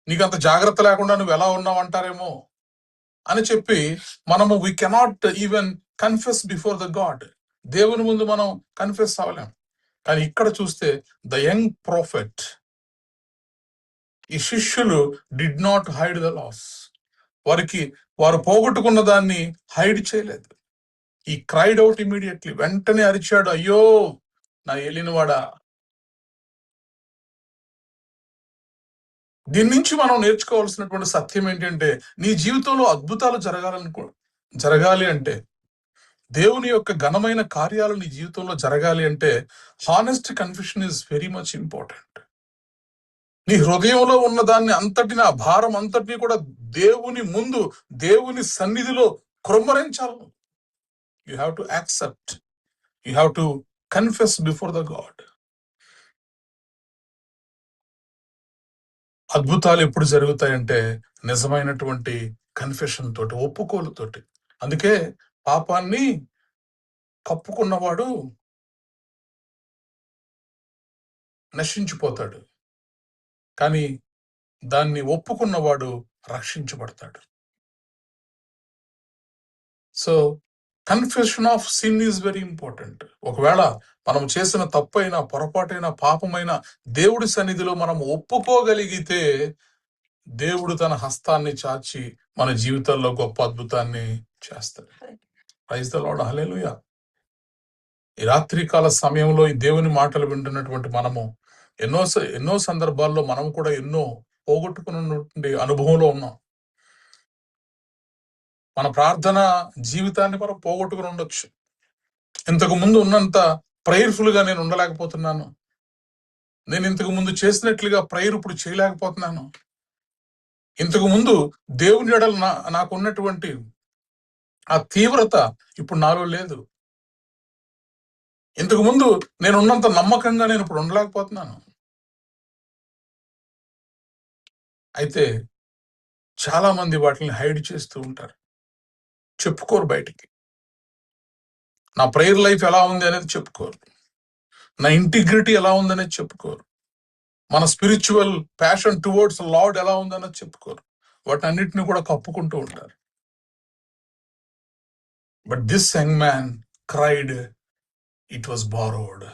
నీకంత జాగ్రత్త లేకుండా నువ్వు ఎలా ఉన్నావు అంటారేమో అని చెప్పి మనము we cannot even confess before the God. దేవుని ముందు మనం కన్ఫెస్ అవ్వలేం. కానీ ఇక్కడ చూస్తే ద యంగ్ ప్రాఫెట్, ఈ శిష్యులు did not hide the loss. వారు పోగొట్టుకున్న దాన్ని హైడ్ చేయలేదు. ఈ క్రైడ్ అవుట్ ఇమీడియట్లీ, వెంటనే అరిచాడు, అయ్యో నా ఏలినవాడా. దీని నుంచి మనం నేర్చుకోవాల్సినటువంటి సత్యం ఏంటంటే, నీ జీవితంలో అద్భుతాలు జరగాలి అంటే, దేవుని యొక్క ఘనమైన కార్యాలు నీ జీవితంలో జరగాలి అంటే, honest confession is very much important. నీ హృదయంలో ఉన్న దాన్ని అంతటిని, ఆ భారం అంతటిని కూడా దేవుని ముందు, దేవుని సన్నిధిలో కృమ్మరించాలి. You have to accept, you have to confess before the God. అద్భుతాలు ఎప్పుడు జరుగుతాయంటే నిజమైనటువంటి కన్ఫెషన్ తోటి, ఒప్పుకోలుతోటి. అందుకే పాపాన్ని కప్పుకున్నవాడు నశించిపోతాడు, కానీ దాన్ని ఒప్పుకున్నవాడు రక్షించబడతాడు. So confession of sin is very important. ఒకవేళ మనం చేసిన తప్పైనా, పొరపాటైనా, పాపమైన దేవుడి సన్నిధిలో మనం ఒప్పుకోగలిగితే దేవుడు తన హస్తాన్ని చాచి మన జీవితాల్లో గొప్ప అద్భుతాన్ని చేస్తాడు. ప్రైజ్ ది లార్డ్, హల్లెలూయా. ఈ రాత్రికాల సమయంలో ఈ దేవుని మాటలు వింటున్నటువంటి మనము ఎన్నో సందర్భాల్లో మనం కూడా ఎన్నో పోగొట్టుకున్నటువంటి అనుభవంలో ఉన్నాం. మన ప్రార్థన జీవితాన్ని మనం పోగొట్టుకుని ఉండొచ్చు. ఇంతకు ముందు ఉన్నంత ప్రేయర్ఫుల్ గా నేను ఉండలేకపోతున్నాను. నేను ఇంతకు ముందు చేసినట్లుగా ప్రేయర్ ఇప్పుడు చేయలేకపోతున్నాను. ఇంతకు ముందు దేవుని ఎడల నాకు ఉన్నటువంటి ఆ తీవ్రత ఇప్పుడు నాలో లేదు. ఇంతకు ముందు నేను ఉన్నంత నమ్మకంగా నేను ఇప్పుడు ఉండలేకపోతున్నాను. అయితే చాలా మంది వాటిని హైడ్ చేస్తూ ఉంటారు, చెప్పుకోరు బయటికి. నా ప్రేయర్ లైఫ్ ఎలా ఉంది అనేది చెప్పుకోరు, నా ఇంటిగ్రిటీ ఎలా ఉందనేది చెప్పుకోరు, మన స్పిరిచువల్ ప్యాషన్ టువర్డ్స్ లార్డ్ ఎలా ఉందనేది చెప్పుకోరు. వాటన్నిటిని కూడా కప్పుకుంటూ ఉంటారు. But this young man cried, it was borrowed.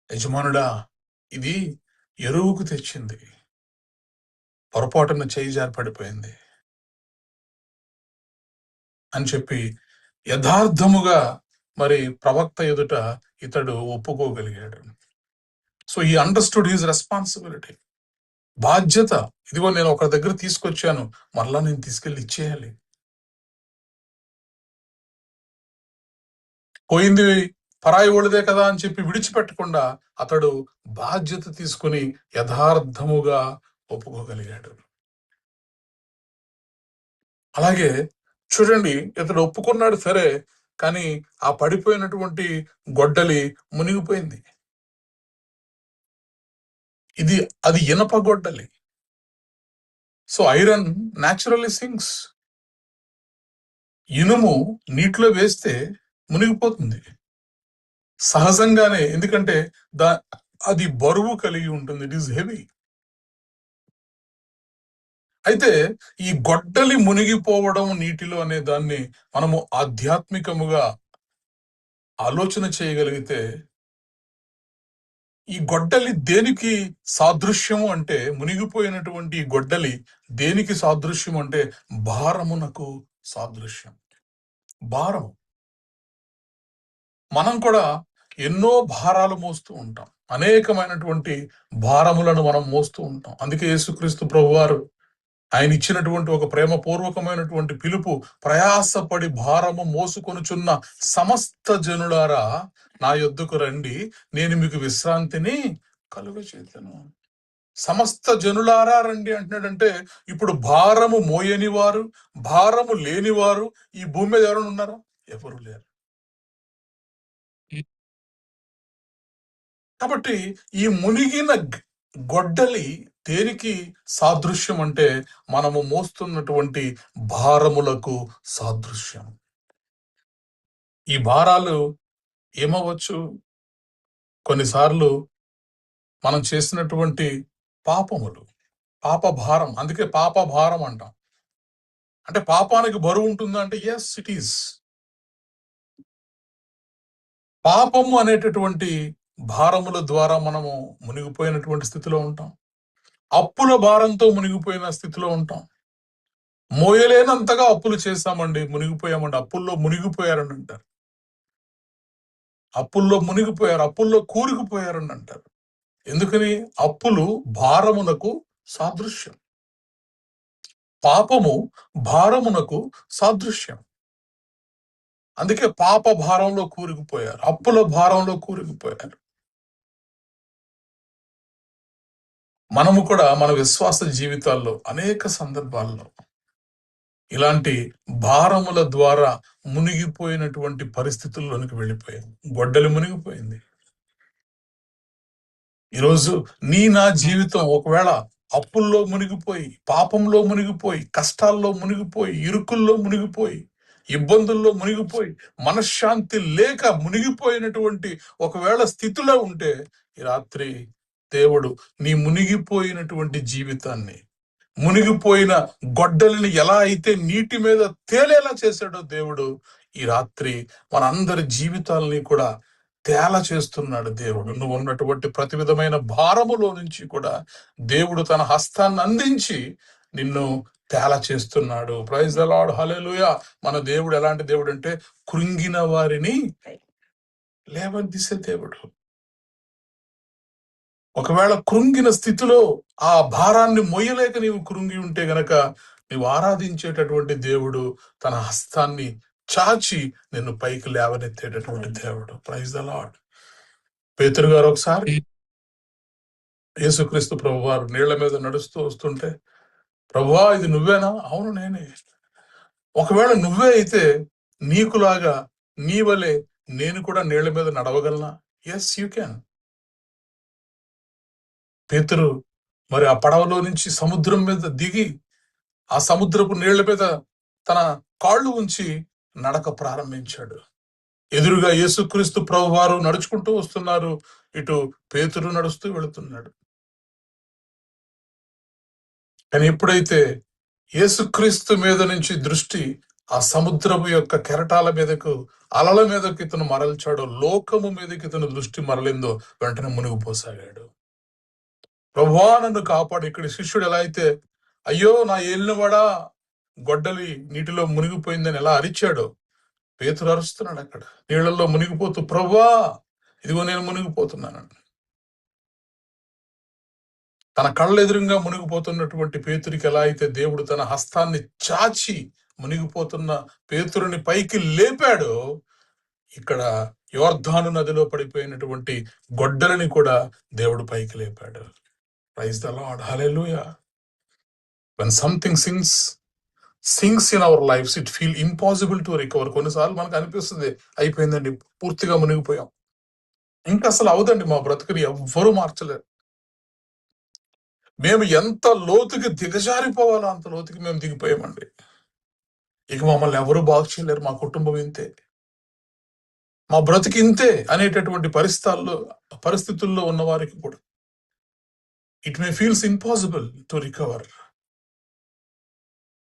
యజమానుడా, ఇది ఎరువుకు తెచ్చింది, పొరపాటున చేయి జారి పడిపోయింది అని చెప్పి యథార్థముగా మరి ప్రవక్త ఎదుట ఇతడు ఒప్పుకోగలిగాడు. సో ఈ అండర్స్టూడ్ హిస్ రెస్పాన్సిబిలిటీ, బాధ్యత. ఇదిగో నేను ఒకరి దగ్గర తీసుకొచ్చాను, మరలా నేను తీసుకెళ్ళి ఇచ్చేయాలి. పోయింది పరాయి ఒళ్ళదే కదా అని చెప్పి విడిచిపెట్టకుండా అతడు బాధ్యత తీసుకుని యథార్థముగా ఒప్పుకోగలిగాడు. అలాగే చూడండి, ఇతడు ఒప్పుకున్నాడు సరే, కానీ ఆ పడిపోయినటువంటి గొడ్డలి మునిగిపోయింది. అది ఇనప గొడ్డలి. So iron naturally sinks. ఇనుము నీటిలో వేస్తే మునిగిపోతుంది సహజంగానే, ఎందుకంటే అది బరువు కలిగి ఉంటుంది, ఇట్ ఈస్ హెవీ. అయితే ఈ గొడ్డలి మునిగిపోవడం నీటిలో అనే దాన్ని మనము ఆధ్యాత్మికముగా ఆలోచన చేయగలిగితే, ఈ గొడ్డలి దేనికి సాదృశ్యము అంటే, మునిగిపోయినటువంటి ఈ గొడ్డలి దేనికి సాదృశ్యం అంటే భారమునకు సాదృశ్యం. భారం. మనం కూడా ఎన్నో భారాలు మోస్తూ ఉంటాం, అనేకమైనటువంటి భారములను మనం మోస్తూ ఉంటాం. అందుకే యేసుక్రీస్తు ప్రభువారు ఆయన ఇచ్చినటువంటి ఒక ప్రేమపూర్వకమైనటువంటి పిలుపు, ప్రయాసపడి భారము మోసుకొనుచున్న సమస్త జనులారా నా యొద్దకు రండి, నేను మీకు విశ్రాంతిని కలుగచేతును. సమస్త జనులారా రండి అంటున్నాడంటే, ఇప్పుడు భారము మోయని వారు, భారము లేని వారు ఈ భూమి మీద ఎవరైనా ఉన్నారా? ఎవరు లేరు. కాబట్టి ఈ మునిగిన గొడ్డలి దేనికి సాదృశ్యం అంటే, మనము మోస్తున్నటువంటి భారములకు సాదృశ్యం. ఈ భారాలు ఏమవచ్చు? కొన్నిసార్లు మనం చేసినటువంటి పాపములు, పాప భారం. అందుకే పాప భారం అంటాం. అంటే పాపానికి బరువు ఉంటుందా అంటే ఎస్, ఇట్ ఈస్. పాపము అనేటటువంటి భారముల ద్వారా మనము మునిగిపోయినటువంటి స్థితిలో ఉంటాం. అప్పుల భారంతో మునిగిపోయిన స్థితిలో ఉంటాం. మోయలేనంతగా అప్పులు చేశామండి, మునిగిపోయామండి. అప్పుల్లో మునిగిపోయారని అంటారు. అప్పుల్లో మునిగిపోయారు, అప్పుల్లో కూరుకుపోయారని అంటారు. ఎందుకని? అప్పులు భారమునకు సాదృశ్యం. పాపము భారమునకు సాదృశ్యం. అందుకే పాప భారంలో కూరుకుపోయారు, అప్పుల భారంలో కూరుకుపోయారు. మనము కూడా మన విశ్వాస జీవితాల్లో అనేక సందర్భాల్లో ఇలాంటి భారముల ద్వారా మునిగిపోయినటువంటి పరిస్థితుల్లోనికి వెళ్ళిపోయాం. గొడ్డలి మునిగిపోయింది. ఈరోజు నా జీవితం ఒకవేళ అప్పుల్లో మునిగిపోయి, పాపంలో మునిగిపోయి, కష్టాల్లో మునిగిపోయి, ఇరుకుల్లో మునిగిపోయి, ఇబ్బందుల్లో మునిగిపోయి, మనశ్శాంతి లేక మునిగిపోయినటువంటి ఒకవేళ స్థితిలో ఉంటే, ఈ రాత్రి దేవుడు నీ మునిగిపోయినటువంటి జీవితాన్ని, మునిగిపోయిన గొడ్డలిని ఎలా అయితే నీటి మీద తేలేలా చేశాడో దేవుడు, ఈ రాత్రి మనందరి జీవితాలని కూడా తేల చేస్తున్నాడు దేవుడు. నువ్వు ఉన్నటువంటి ప్రతి విధమైన భారములో నుంచి కూడా దేవుడు తన హస్తాన్ని అందించి నిన్ను తేల చేస్తున్నాడు. ప్రైజ్ ద లార్డ్, హల్లెలూయా. మన దేవుడు ఎలాంటి దేవుడు అంటే కృంగిన వారిని లేవనెత్తే దేవుడు. ఒకవేళ కృంగిన స్థితిలో ఆ భారాన్ని మొయ్యలేక నీవు కృంగి ఉంటే గనక నీవు ఆరాధించేటటువంటి దేవుడు తన హస్తాన్ని చాచి నిన్ను పైకి లేవనెత్తేటటువంటి దేవుడు. Praise the Lord. పేతురు గారు ఒకసారి యేసుక్రీస్తు ప్రభు వారు నీళ్ల మీద నడుస్తూ వస్తుంటే, ప్రభువా ఇది నువ్వేనా? అవును నేనే. ఒకవేళ నువ్వే అయితే నీకులాగా నీ వలె నేను కూడా నీళ్ల మీద నడవగలనా? Yes you can. పేతురు మరి ఆ పడవలో నుంచి సముద్రం మీద దిగి ఆ సముద్రపు నీళ్ల మీద తన కాళ్ళు ఉంచి నడక ప్రారంభించాడు. ఎదురుగా యేసుక్రీస్తు ప్రభు వారు నడుచుకుంటూ వస్తున్నారు, ఇటు పేతురు నడుస్తూ వెళుతున్నాడు. కానీ ఎప్పుడైతే యేసుక్రీస్తు మీద నుంచి దృష్టి ఆ సముద్రపు యొక్క కెరటాల మీదకు, అలల మీదకి ఇతను మరల్చాడో, లోకము మీదకి ఇతను దృష్టి మరలిందో వెంటనే మునిగిపోసాగాడు. ప్రభువా నన్ను కాపాడు. ఇక్కడ శిష్యుడు ఎలా అయితే అయ్యో నా ఏలినవాడా గొడ్డలి నీటిలో మునిగిపోయిందని ఎలా అరిచాడో, పేతురు అరుస్తున్నాడు అక్కడ నీళ్లలో మునిగిపోతూ, ప్రభువా ఇదిగో నేను మునిగిపోతున్నాను. తన కళ్ళెదురుగా మునిగిపోతున్నటువంటి పేతురికి ఎలా అయితే దేవుడు తన హస్తాన్ని చాచి మునిగిపోతున్న పేతురుని పైకి లేపాడో, ఇక్కడ యోర్దాను నదిలో పడిపోయినటువంటి గొడ్డలని కూడా దేవుడు పైకి లేపాడు. Praise the Lord, hallelujah. When something sinks in our lives, it feel impossible to recover. కొన్నిసార్లు మనకు అనిపిస్తుంది అయిపోయిందండి, పూర్తిగా మునిగిపోయాం, ఇంకా అసలు అవదండి, మా బ్రతుకుని ఎవ్వరూ మార్చలేరు. మేము ఎంత లోతుకి దిగజారిపోవాలో అంత లోతుకి మేము దిగిపోయామండి. ఇక మమ్మల్ని ఎవరు బాగు చేయలేరు, మా కుటుంబం ఇంతే, మా బ్రతికి ఇంతే అనేటటువంటి పరిస్థితుల్లో ఉన్న వారికి కూడా it may feels impossible to recover.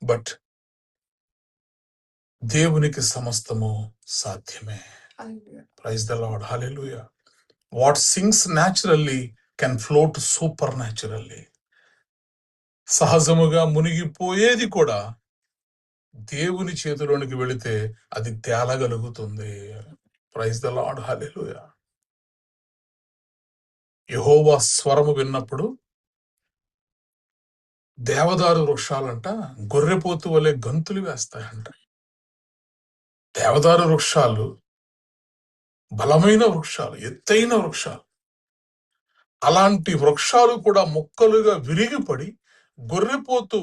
But దేవునికి సమస్తము సాధ్యమే. Praise the Lord, hallelujah. What sinks naturally can float supernaturally. సహజముగా మునిగిపోయేది కూడా దేవుని చేతిలోనికి వెళితే అది తేలగలుగుతుంది. Praise the Lord, hallelujah. యెహోవా స్వరము విన్నప్పుడు దేవదారు వృక్షాలంట గొర్రెపోతు వలె గంతులు వేస్తాయంట. దేవదారు వృక్షాలు బలమైన వృక్షాలు, ఎత్తైన వృక్షాలు. అలాంటి వృక్షాలు కూడా మొక్కలుగా విరిగిపడి గొర్రెపోతు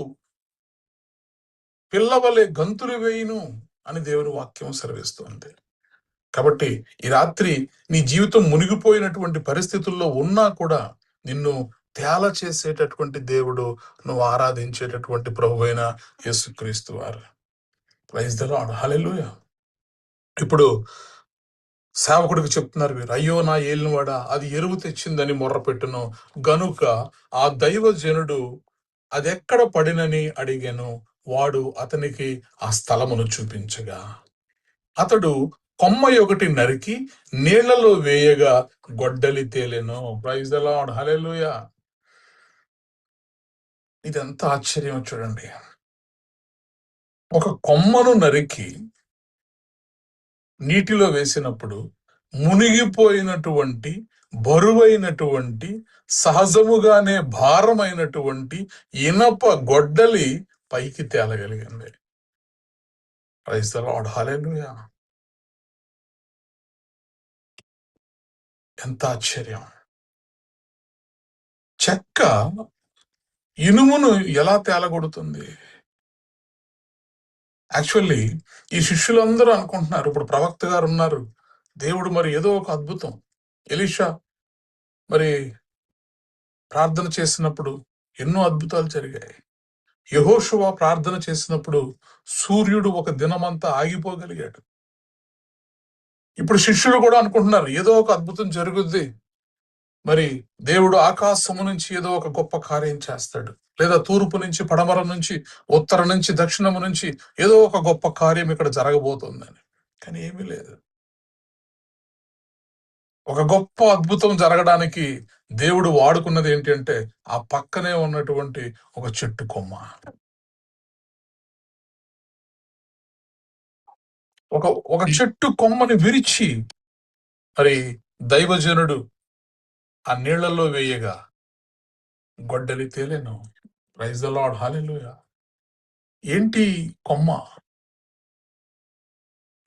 పిల్లవలే గంతులు వేయును అని దేవుని వాక్యం సెలవిస్తుంది. కాబట్టి ఈ రాత్రి నీ జీవితం మునిగిపోయినటువంటి పరిస్థితుల్లో ఉన్నా కూడా నిన్ను తేల చేసేటటువంటి దేవుడు, నువ్వు ఆరాధించేటటువంటి ప్రభువైన యేసుక్రీస్తు వారు. ప్రైజ్ ద లార్డ్, హల్లెలూయా. ఇప్పుడు సేవకుడికి చెప్తున్నారు వీరు, అయ్యో నా ఏలినవాడా అది ఎరువు తెచ్చిందని మొర్రపెట్టును గనుక ఆ దైవజనుడు అదెక్కడ పడినని అడిగాను. వాడు అతనికి ఆ స్థలమును చూపించగా అతడు కొమ్మ ఒకటి నరికి నీళ్లలో వేయగా గొడ్డలి తేలెను. ప్రైజ్ ద లార్డ్, హల్లెలూయా. ఇదంతా ఆశ్చర్యం చూడండి. ఒక కొమ్మను నరికి నీటిలో వేసినప్పుడు మునిగిపోయినటువంటి బరువైనటువంటి సహజముగానే భారమైనటువంటి ఇనప గొడ్డలి పైకి తేలగలిగింది. ప్రైజ్ ద లార్డ్, హల్లెలూయా. ఎంత ఆశ్చర్యం. చెక్క ఇనుమును ఎలా తేలగొడుతుంది? యాక్చువల్లీ ఈ శిష్యులందరూ అనుకుంటున్నారు, ఇప్పుడు ప్రవక్త గారు ఉన్నారు, దేవుడు మరి ఏదో ఒక అద్భుతం, ఎలీషా మరి ప్రార్థన చేసినప్పుడు ఎన్నో అద్భుతాలు జరిగాయి. యెహోషువ ప్రార్థన చేసినప్పుడు సూర్యుడు ఒక దినమంతా ఆగిపోగలిగాడు. ఇప్పుడు శిష్యులు కూడా అనుకుంటున్నారు ఏదో ఒక అద్భుతం జరుగుద్ది, మరి దేవుడు ఆకాశము నుంచి ఏదో ఒక గొప్ప కార్యం చేస్తాడు, లేదా తూర్పు నుంచి పడమర నుంచి ఉత్తరం నుంచి దక్షిణము నుంచి ఏదో ఒక గొప్ప కార్యం ఇక్కడ జరగబోతుందని. కానీ ఏమీ లేదు. ఒక గొప్ప అద్భుతం జరగడానికి దేవుడు వాడుకున్నది ఏంటంటే ఆ పక్కనే ఉన్నటువంటి ఒక చెట్టు కొమ్మ. ఒక ఒక చెట్టు కొమ్మని విరిచి మరి దైవజనుడు ఆ నీళ్లలో వేయగా గొడ్డలి తేలెను. ప్రైజ్ ద లార్డ్, హల్లెలూయా. ఏంటి కొమ్మ?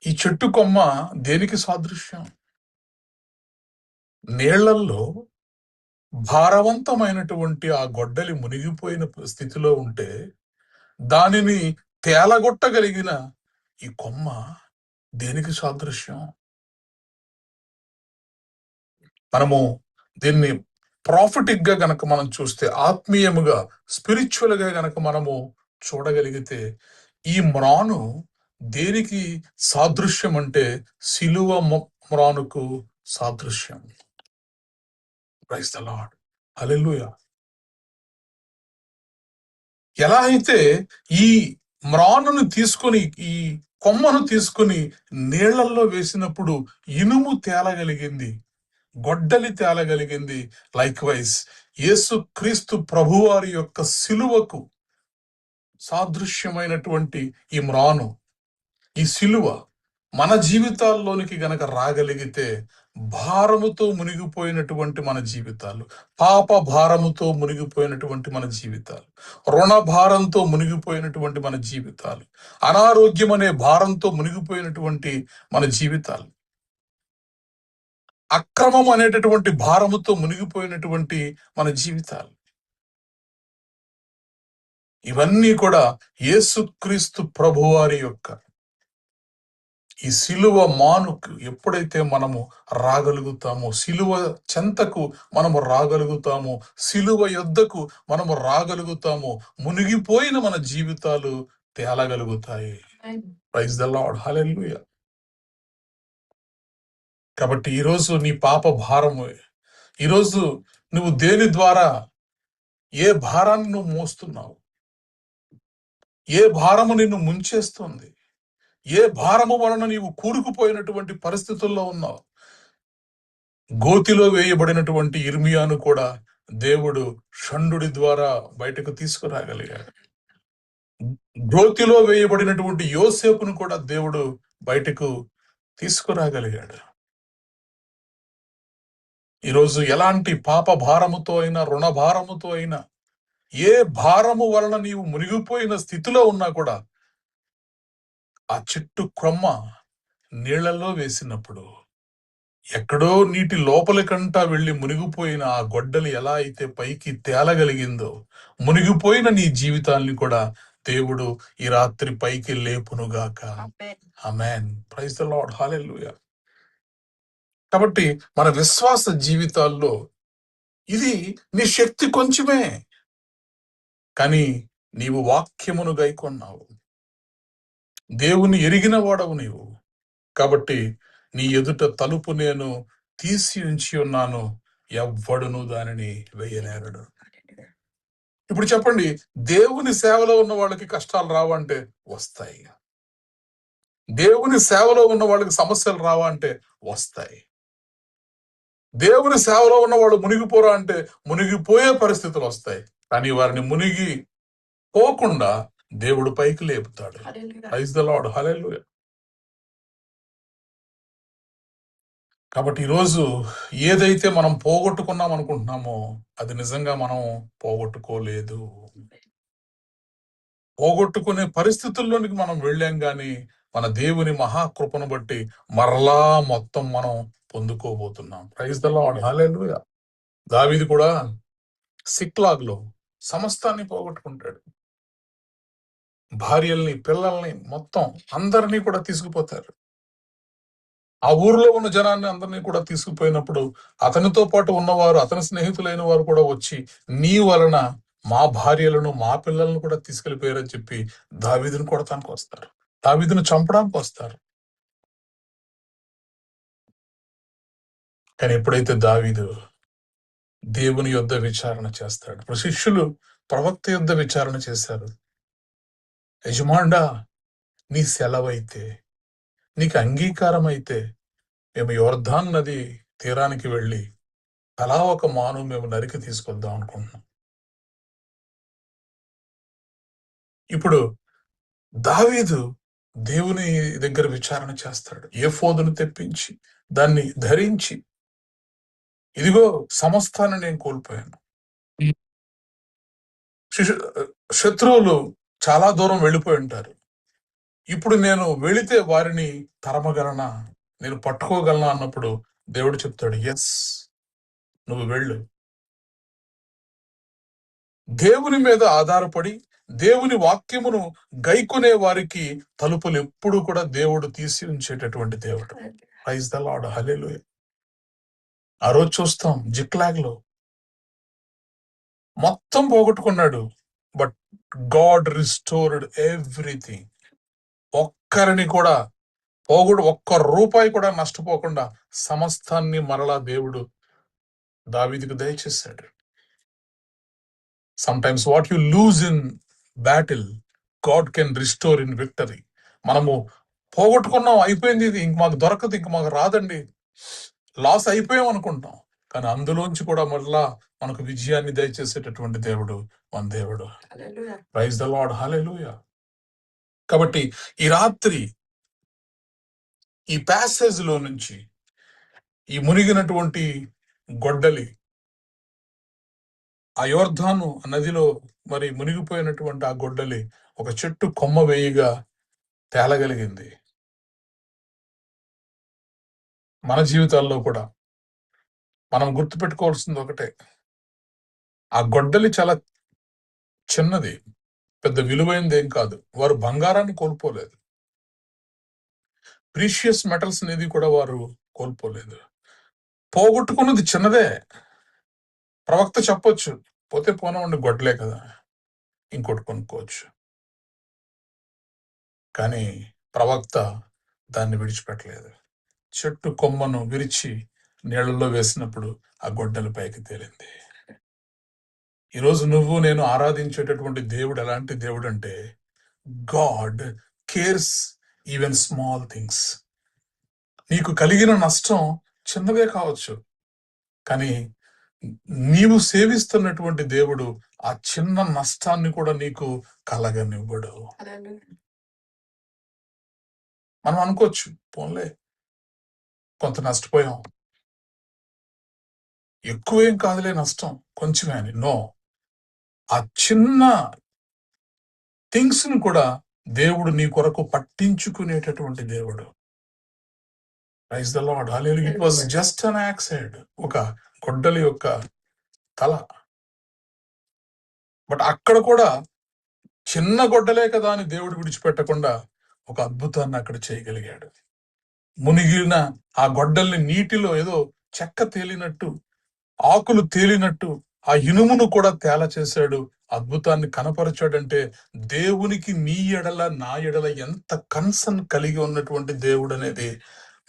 ఈ చెట్టు కొమ్మ దేనికి సాదృశ్యం? నీళ్లల్లో భారవంతమైనటువంటి ఆ గొడ్డలి మునిగిపోయిన స్థితిలో ఉంటే దానిని తేలగొట్టగలిగిన ఈ కొమ్మ దేనికి సాదృశ్యం? మనము దీన్ని ప్రాఫిటిక్ గా గనక మనం చూస్తే, ఆత్మీయముగా స్పిరిచువల్ గా గనక మనము చూడగలిగితే, ఈ మ్రాను దేనికి సాదృశ్యం అంటే సిలువ మ్రానుకు సాదృశ్యం. ప్రైజ్ ద లార్డ్, హల్లెలూయా. ఎలా అయితే ఈ మ్రానును తీసుకొని, ఈ కొమ్మను తీసుకొని నీళ్లలో వేసినప్పుడు ఇనుము తేలగలిగింది, గొడ్డలి తేలగలిగింది, లైక్ వైజ్ యేసు క్రీస్తు ప్రభువారి యొక్క సిలువకు సాదృశ్యమైనటువంటి ఈ మ్రాను, ఈ సిలువ మన జీవితాల్లోనికి గనక రాగలిగితే భారముతో మునిగిపోయినటువంటి మన జీవితాలు, పాప భారముతో మునిగిపోయినటువంటి మన జీవితాలు, రుణ భారంతో మునిగిపోయినటువంటి మన జీవితాలు, అనారోగ్యం అనే భారంతో మునిగిపోయినటువంటి మన జీవితాలు, అక్రమం అనేటటువంటి భారముతో మునిగిపోయినటువంటి మన జీవితాలు, ఇవన్నీ కూడా యేసుక్రీస్తు ప్రభువారి యొక్క ఈ సిలువ మానుకు ఎప్పుడైతే మనము రాగలుగుతామో, సిలువ చెంతకు మనము రాగలుగుతామో, సిలువ యొద్దకు మనము రాగలుగుతామో, మునిగిపోయిన మన జీవితాలు తేలగలుగుతాయి. ప్రైజ్ ద లార్డ్, హల్లెలూయా. కాబట్టి ఈరోజు నీ పాప భారము, ఈరోజు నువ్వు దేని ద్వారా ఏ భారాన్ని నువ్వు మోస్తున్నావు, ఏ భారము నిన్ను ముంచేస్తుంది, ఏ భారము వలన నీవు కూరుకుపోయినటువంటి పరిస్థితుల్లో ఉన్నావు. గోతిలో వేయబడినటువంటి ఇర్మియాను కూడా దేవుడు షండుడి ద్వారా బయటకు తీసుకురాగలిగాడు. గోతిలో వేయబడినటువంటి యోసేపును కూడా దేవుడు బయటకు తీసుకురాగలిగాడు. ఈరోజు ఎలాంటి పాప భారముతో అయినా, రుణ భారముతో అయినా, ఏ భారము వలన నీవు మునిగిపోయిన స్థితిలో ఉన్నా కూడా ఆ చెట్టు కొమ్మ నీళ్లలో వేసినప్పుడు ఎక్కడో నీటి లోపలికంటా వెళ్లి మునిగిపోయిన ఆ గొడ్డలి ఎలా అయితే పైకి తేలగలిగిందో, మునిగిపోయిన నీ జీవితాన్ని కూడా దేవుడు ఈ రాత్రి పైకి లేపునుగాక. ఆమేన్. ప్రైజ్ ద లార్డ్, హల్లెలూయా. కాబట్టి మన విశ్వాస జీవితాల్లో ఇది నీ శక్తి కొంచెమే, కానీ నీవు వాక్యమును గైకొన్నావు, దేవుని ఎరిగిన వాడవు నీవు. కాబట్టి నీ ఎదుట తలుపు నేను తీసి ఉంచి ఉన్నాను, ఎవ్వడును దానిని వేయనేరడు. ఇప్పుడు చెప్పండి, దేవుని సేవలో ఉన్న వాళ్ళకి కష్టాలు రావంటే వస్తాయి. దేవుని సేవలో ఉన్న వాళ్ళకి సమస్యలు రావా అంటే వస్తాయి. దేవుని సేవలో ఉన్న వాళ్ళు మునిగిపోరా అంటే మునిగిపోయే పరిస్థితులు వస్తాయి. కానీ వారిని మునిగి పోకుండా దేవుడు పైకి లేపుతాడు. ప్రైజ్ ద లార్డ్, హల్లెలూయా. కాబట్టి ఈరోజు ఏదైతే మనం పోగొట్టుకున్నాం అనుకుంటున్నామో అది నిజంగా మనం పోగొట్టుకోలేదు. పోగొట్టుకునే పరిస్థితుల్లోనికి మనం వెళ్ళాం, కానీ మన దేవుని మహాకృపను బట్టి మరలా మొత్తం మనం పొందుకోబోతున్నాం. ప్రైజ్ ద లార్డ్, హల్లెలూయా. దావీదు కూడా సిక్లాగ్ లో సమస్తాన్ని పోగొట్టుకుంటాడు. భార్యల్ని, పిల్లల్ని, మొత్తం అందరినీ కూడా తీసుకుపోతారు. ఆ ఊరిలో ఉన్న జనాన్ని అందరినీ కూడా తీసుకుపోయినప్పుడు అతనితో పాటు ఉన్నవారు, అతని స్నేహితులైన వారు కూడా వచ్చి నీ వలన మా భార్యలను, మా పిల్లలను కూడా తీసుకెళ్లిపోయారని చెప్పి దావీదును కొడతానికి వస్తారు, దావీదును చంపడానికి వస్తారు. కానీ ఎప్పుడైతే దావీదు దేవుని యొద్ద విచారణ చేస్తాడు, ఇప్పుడు శిష్యులు ప్రవక్త యొద్ద విచారణ చేశారు, యజమానుడా నీ సెలవైతే, నీకు అంగీకారం అయితే మేము యొర్దాన్ నది తీరానికి వెళ్ళి అలా ఒక మాను మేము నరికి తీసుకొద్దాం అనుకుంటున్నాం. ఇప్పుడు దావీదు దేవుని దగ్గర విచారణ చేస్తాడు. ఏఫోదును తెప్పించి దాన్ని ధరించి, ఇదిగో సమస్తాన్ని నేను కోల్పోయాను, శత్రువులు చాలా దూరం వెళ్ళిపోయి ఉంటారు, ఇప్పుడు నేను వెళితే వారిని తరమగలనా, నేను పట్టుకోగలనా అన్నప్పుడు దేవుడు చెప్తాడు, ఎస్, నువ్వు వెళ్ళు. దేవుని మీద ఆధారపడి దేవుని వాక్యమును గైకొనే వారికి తలుపులు ఎప్పుడు కూడా దేవుడు తీసి ఉంచేటటువంటి దేవుడు. ప్రైజ్ ద లార్డ్, హల్లెలూయా. ఆ రోజు చూస్తాం జిక్లాగ్ లో మొత్తం పోగొట్టుకున్నాడు, బట్ గాడ్ రిస్టోర్డ్ ఎవ్రీథింగ్. ఒక్కరిని కూడా ఒక్క రూపాయి కూడా నష్టపోకుండా సమస్తాన్ని మరలా దేవుడు దావీదుకు దయచేశాడు. Sometimes what you lose in battle, God can restore in victory. మనము పోగొట్టుకున్నాం, అయిపోయింది, ఇది ఇంక మాకు దొరకదు, ఇంక మాకు రాదండి, లాస్ అయిపోయాం అనుకుంటాం. కానీ అందులోంచి కూడా మరలా మనకు విజయాన్ని దయచేసేటటువంటి దేవుడు మన దేవుడు. ప్రైజ్ ద లార్డ్, హల్లెలూయా. కాబట్టి ఈ రాత్రి ఈ ప్యాసేజ్ లో నుంచి ఈ మునిగినటువంటి గొడ్డలి, ఆ యోర్ధాను నదిలో మరి మునిగిపోయినటువంటి ఆ గొడ్డలి ఒక చెట్టు కొమ్మ వేయిగా తేలగలిగింది. మన జీవితాల్లో కూడా మనం గుర్తుపెట్టుకోవాల్సింది ఒకటే, ఆ గొడ్డలి చాలా చిన్నది, పెద్ద విలువైనది ఏం కాదు. వారు బంగారాన్ని కోల్పోలేదు, ప్రీషియస్ మెటల్స్ అనేది కూడా వారు కోల్పోలేదు. పోగొట్టుకున్నది చిన్నదే. ప్రవక్త చెప్పొచ్చు, పోతే పోనవండి, గొడ్డలే కదా, ఇంకోటి కొనుక్కోవచ్చు. కానీ ప్రవక్త దాన్ని విడిచిపెట్టలేదు. చెట్టు కొమ్మను విరిచి నీళ్లలో వేసినప్పుడు ఆ గొడ్డలి పైకి తేలింది. ఈరోజు నువ్వు నేను ఆరాధించేటటువంటి దేవుడు ఎలాంటి దేవుడు అంటే, God cares even small things. నీకు కలిగిన నష్టం చిన్నదే కావచ్చు, కానీ నీవు సేవిస్తున్నటువంటి దేవుడు ఆ చిన్న నష్టాన్ని కూడా నీకు కలగనివ్వడు. మనం అనుకోవచ్చు, పోన్లే కొంత నష్టపోయాం, ఎక్కువేం కాదులే నష్టం, కొంచెమే అని. నో, ఆ చిన్న థింగ్స్ ని కూడా దేవుడు నీ కొరకు పట్టించుకునేటటువంటి దేవుడు. Praise the Lord, hallelujah. It was just an accident, ఒక గొడ్డలి యొక్క తల. బట్ అక్కడ కూడా చిన్న గొడ్డలే కదా అని దేవుడు విడిచిపెట్టకుండా ఒక అద్భుతాన్ని అక్కడ చేయగలిగాడు. మునిగిన ఆ గొడ్డల్ని నీటిలో ఏదో చెక్క తేలినట్టు, ఆకులు తేలినట్టు ఆ ఇనుమును కూడా తేల చేశాడు, అద్భుతాన్ని కనపరచాడంటే దేవునికి నీ ఎడల నా ఎడల ఎంత కన్సర్న్ కలిగి ఉన్నటువంటి దేవుడు అనేది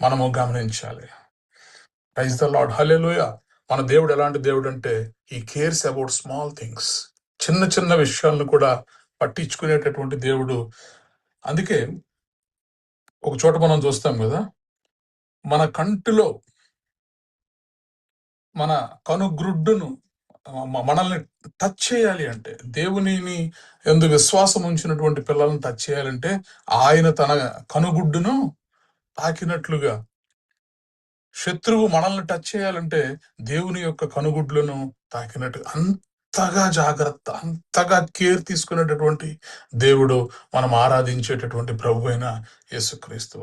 మనము గమనించాలి. ప్రైజ్ ద లార్డ్, హల్లెలూయా. మన దేవుడు ఎలాంటి దేవుడు అంటే, he cares about small things. చిన్న చిన్న విషయాలను కూడా పట్టించుకునేటటువంటి దేవుడు. అందుకే ఒక చోట మనం చూస్తాం కదా, మన కంటిలో మన కనుగ్రుడ్డును మనల్ని టచ్ చేయాలి అంటే, దేవునిని ఎందు విశ్వాసం ఉంచినటువంటి పిల్లలను టచ్ చేయాలంటే ఆయన తన కనుగుడ్డును తాకినట్లుగా, శత్రువు మనల్ని టచ్ చేయాలంటే దేవుని యొక్క కనుగుడ్లను తాకినట్టు, అంతగా జాగ్రత్త, అంతగా కేర్ తీసుకునేటటువంటి దేవుడు మనం ఆరాధించేటటువంటి ప్రభు అయిన యేసుక్రీస్తు.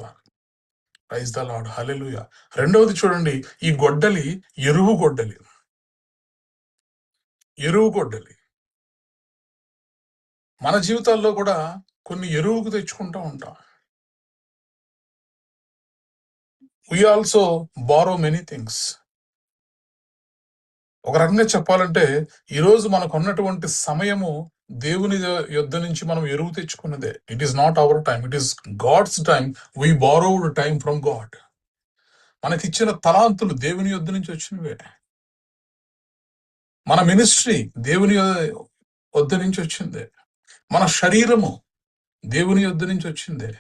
ప్రైజ్ ద లార్డ్, హల్లెలూయా. రెండవది చూడండి, ఈ గొడ్డలి ఎరువు గొడ్డలి. ఎరువు గొడ్డలి. మన జీవితాల్లో కూడా కొన్ని ఎరువుకు తెచ్చుకుంటూ ఉంటాం. we also borrow many things. ఒక రకంగా చెప్పాలంటే, ఈరోజు మనకు ఉన్నటువంటి సమయము దేవుని యొద్ద నుంచి మనం ఎరువు తెచ్చుకున్నదే. It is not our time, it is God's time. We borrowed time from God. మనకిచ్చిన తలాంతులు దేవుని యొద్ద నుంచి వచ్చినవే. మన మినిస్ట్రీ దేవుని వద్ద నుంచి వచ్చిందే. మన శరీరము దేవుని యొద్ద నుంచి వచ్చిందే.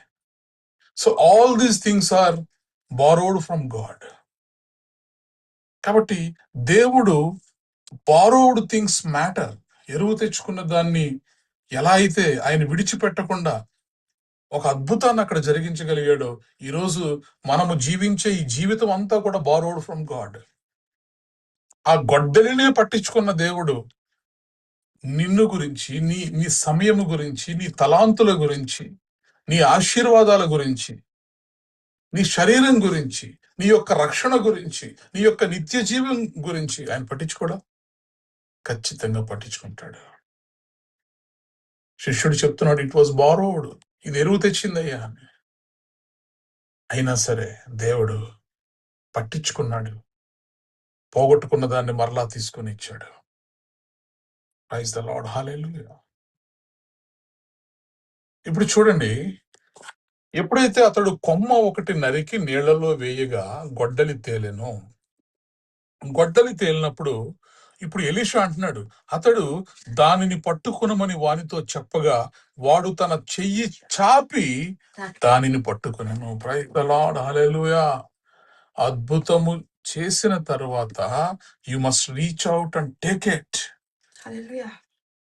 So all these things are borrowed from God. కాబట్టి దేవుడు బారోడ్ థింగ్స్ మ్యాటర్. ఎరువు తెచ్చుకున్న దాన్ని ఎలా అయితే ఆయన విడిచిపెట్టకుండా ఒక అద్భుతాన్ని అక్కడ జరిగించగలిగాడో, ఈరోజు మనము జీవించే ఈ జీవితం అంతా కూడా బారోడ్ ఫ్రమ్ గాడ్. ఆ గొడ్డలినే పట్టించుకున్న దేవుడు నిన్ను గురించి, నీ నీ సమయము గురించి, నీ తలాంతుల గురించి, నీ ఆశీర్వాదాల గురించి, నీ శరీరం గురించి, నీ యొక్క రక్షణ గురించి, నీ యొక్క నిత్య జీవం గురించి ఆయన పట్టించుకోవడం ఖచ్చితంగా పట్టించుకుంటాడు. శిష్యుడు చెప్తున్నాడు, ఇట్ వాజ్ బారోడ్, ఇది ఎరువు తెచ్చిందయ్యా అని. అయినా సరే దేవుడు పట్టించుకున్నాడు, పోగొట్టుకున్న దాన్ని మరలా తీసుకొని ఇచ్చాడు. ప్రైజ్ ద లార్డ్, హల్లెలూయా. ఇప్పుడు చూడండి, ఎప్పుడైతే అతడు కొమ్మ ఒకటి నరికి నీళ్లలో వేయగా గొడ్డలి తేలెను. గొడ్డలి తేలినప్పుడు ఇప్పుడు ఎలీషా అంటున్నాడు, అతడు దానిని పట్టుకునమని వానితో చెప్పగా వాడు తన చెయ్యి చాపి దానిని పట్టుకునేను. ప్రైజ్ ద లార్డ్, హల్లెలూయా. అద్భుతము చేసిన తరువాత you must reach out and take it.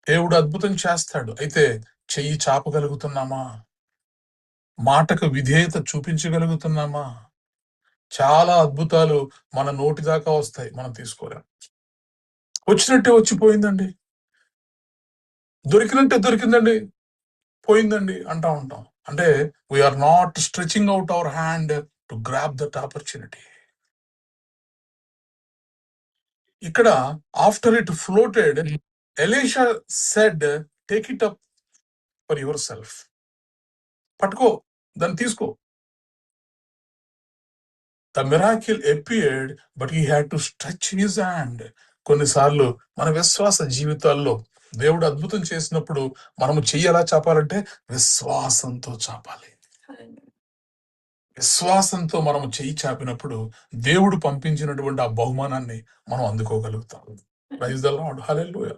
దేవుడు అద్భుతం చేస్తాడు, అయితే చెయ్యి చాపగలుగుతున్నామా? మాటకు విధేయత చూపించగలుగుతున్నామా? చాలా అద్భుతాలు మన నోటి దాకా వస్తాయి, మనం తీసుకోలేం. వచ్చినట్టే వచ్చిపోయిందండి, దొరికినట్టే దొరికిందండి, పోయిందండి అంటా ఉంటాం. అంటే we are not stretching out our hand to grab that opportunity. ఇక్కడ after it floated, Elisha said, take it up for yourself. పట్టుకో, దాన్ని తీసుకో. The miracle appeared but he had to stretch his hand. కొన్నిసార్లు మన విశ్వాస జీవితాల్లో దేవుడు అద్భుతం చేసినప్పుడు మనము చెయ్యి ఎలా చాపాలంటే విశ్వాసంతో చాపాలి. విశ్వాసంతో మనము చెయ్యి చాపినప్పుడు దేవుడు పంపించినటువంటి ఆ బహుమానాన్ని మనం అందుకోగలుగుతాం. ప్రైజ్ ద లార్డ్, హల్లెలూయా.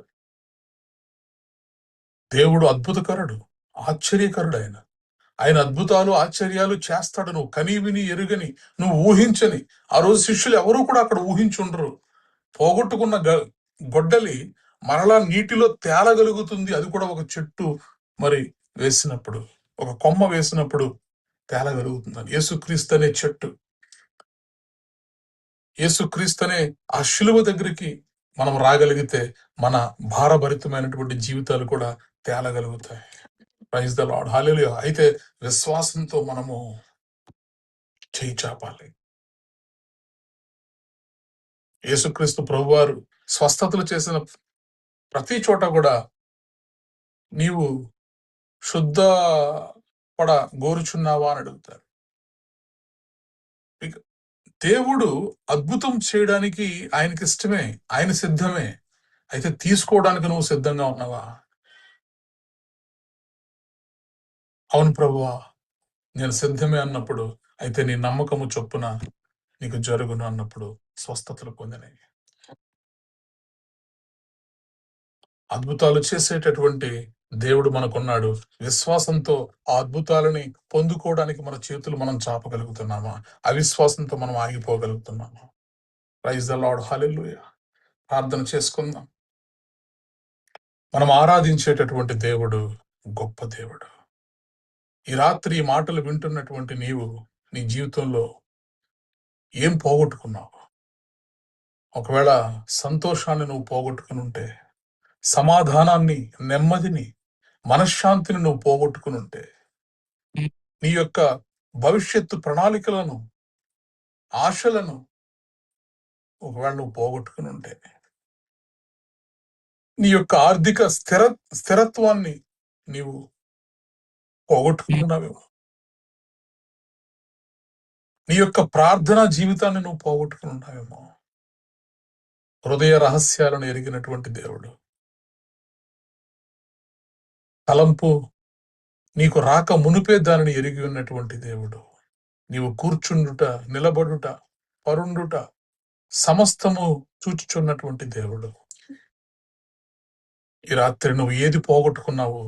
దేవుడు అద్భుతకరుడు, ఆశ్చర్యకరుడు. ఆయన అద్భుతాలు ఆశ్చర్యాలు చేస్తాడు. నువ్వు కని విని ఎరుగని, నువ్వు ఊహించని. ఆ రోజు శిష్యులు ఎవరూ కూడా అక్కడ ఊహించుండరు. పోగొట్టుకున్న గొడ్డలి మరలా నీటిలో తేలగలుగుతుంది, అది కూడా ఒక చెట్టు మరి వేసినప్పుడు, ఒక కొమ్మ వేసినప్పుడు తేలగలుగుతుంది. యేసుక్రీస్తు అనే చెట్టు, యేసుక్రీస్తు అనే ఆ శిలువ దగ్గరికి మనం రాగలిగితే మన భారభరితమైనటువంటి జీవితాలు కూడా తేలగలుగుతాయి. ప్రైజ్ ద లార్డ్, హల్లెలూయా. అయితే విశ్వాసంతో మనము చేయి చాపాలి. యేసుక్రీస్తు ప్రభువారు స్వస్థతలు చేసిన ప్రతి చోట కూడా నీవు శుద్ధ పడ గోరుచున్నావా అని అడుగుతారు. దేవుడు అద్భుతం చేయడానికి ఆయనకి ఇష్టమే, ఆయన సిద్ధమే. అయితే తీసుకోవడానికి నువ్వు సిద్ధంగా ఉన్నావా? అవును ప్రభువా, నేను సిద్ధమే అన్నప్పుడు, అయితే నీ నమ్మకము చొప్పున నీకు జరుగును అన్నప్పుడు స్వస్థతలు పొందినాయి. అద్భుతాలు చేసేటటువంటి దేవుడు మనకున్నాడు. విశ్వాసంతో ఆ అద్భుతాలని పొందుకోవడానికి మన చేతులు మనం చాపగలుగుతున్నామా? అవిశ్వాసంతో మనం ఆగిపోగలుగుతున్నామా? ప్రైజ్ ద లార్డ్, హల్లెలూయా. ప్రార్థన చేసుకుందాం. మనం ఆరాధించేటటువంటి దేవుడు గొప్ప దేవుడు. ఈ రాత్రి ఈ మాటలు వింటున్నటువంటి నీవు నీ జీవితంలో ఏం పోగొట్టుకున్నావు? ఒకవేళ సంతోషాన్ని నువ్వు పోగొట్టుకుని ఉంటే, సమాధానాన్ని, నెమ్మదిని, మనశ్శాంతిని నువ్వు పోగొట్టుకుని ఉంటే, నీ యొక్క భవిష్యత్తు ప్రణాళికలను, ఆశలను ఒకవేళ నువ్వు పోగొట్టుకుని ఉంటే, నీ యొక్క ఆర్థిక స్థిరత్వాన్ని నీవు పోగొట్టుకుంటున్నావేమో, నీ యొక్క ప్రార్థనా జీవితాన్ని నువ్వు పోగొట్టుకుని ఉన్నావేమో. హృదయ రహస్యాలను ఎరిగినటువంటి దేవుడు, తలంపు నీకు రాక మునిపే దానిని ఎరిగి ఉన్నటువంటి దేవుడు, నీవు కూర్చుండుట, నిలబడుట, పరుండుట సమస్తము చూచుచున్నటువంటి దేవుడు. ఈ రాత్రి నువ్వు ఏది పోగొట్టుకున్నావో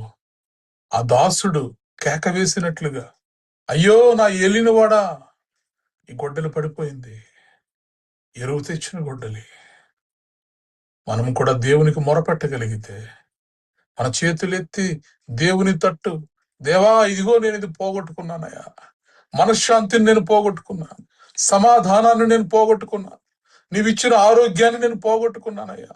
ఆ దాసుడు కేక వేసినట్లుగా, అయ్యో నా ఏలినవాడా, ఈ గొడ్డలు పడిపోయింది, ఎరువు తెచ్చిన గొడ్డలి. మనం కూడా దేవునికి మొరపెట్టగలిగితే, మన చేతులెత్తి దేవుని తట్టు, దేవా ఇదిగో నేను ఇది పోగొట్టుకున్నానయ్యా, మనశ్శాంతిని నేను పోగొట్టుకున్నాను, సమాధానాన్ని నేను పోగొట్టుకున్నాను, నీవిచ్చిన ఆరోగ్యాన్ని నేను పోగొట్టుకున్నానయ్యా,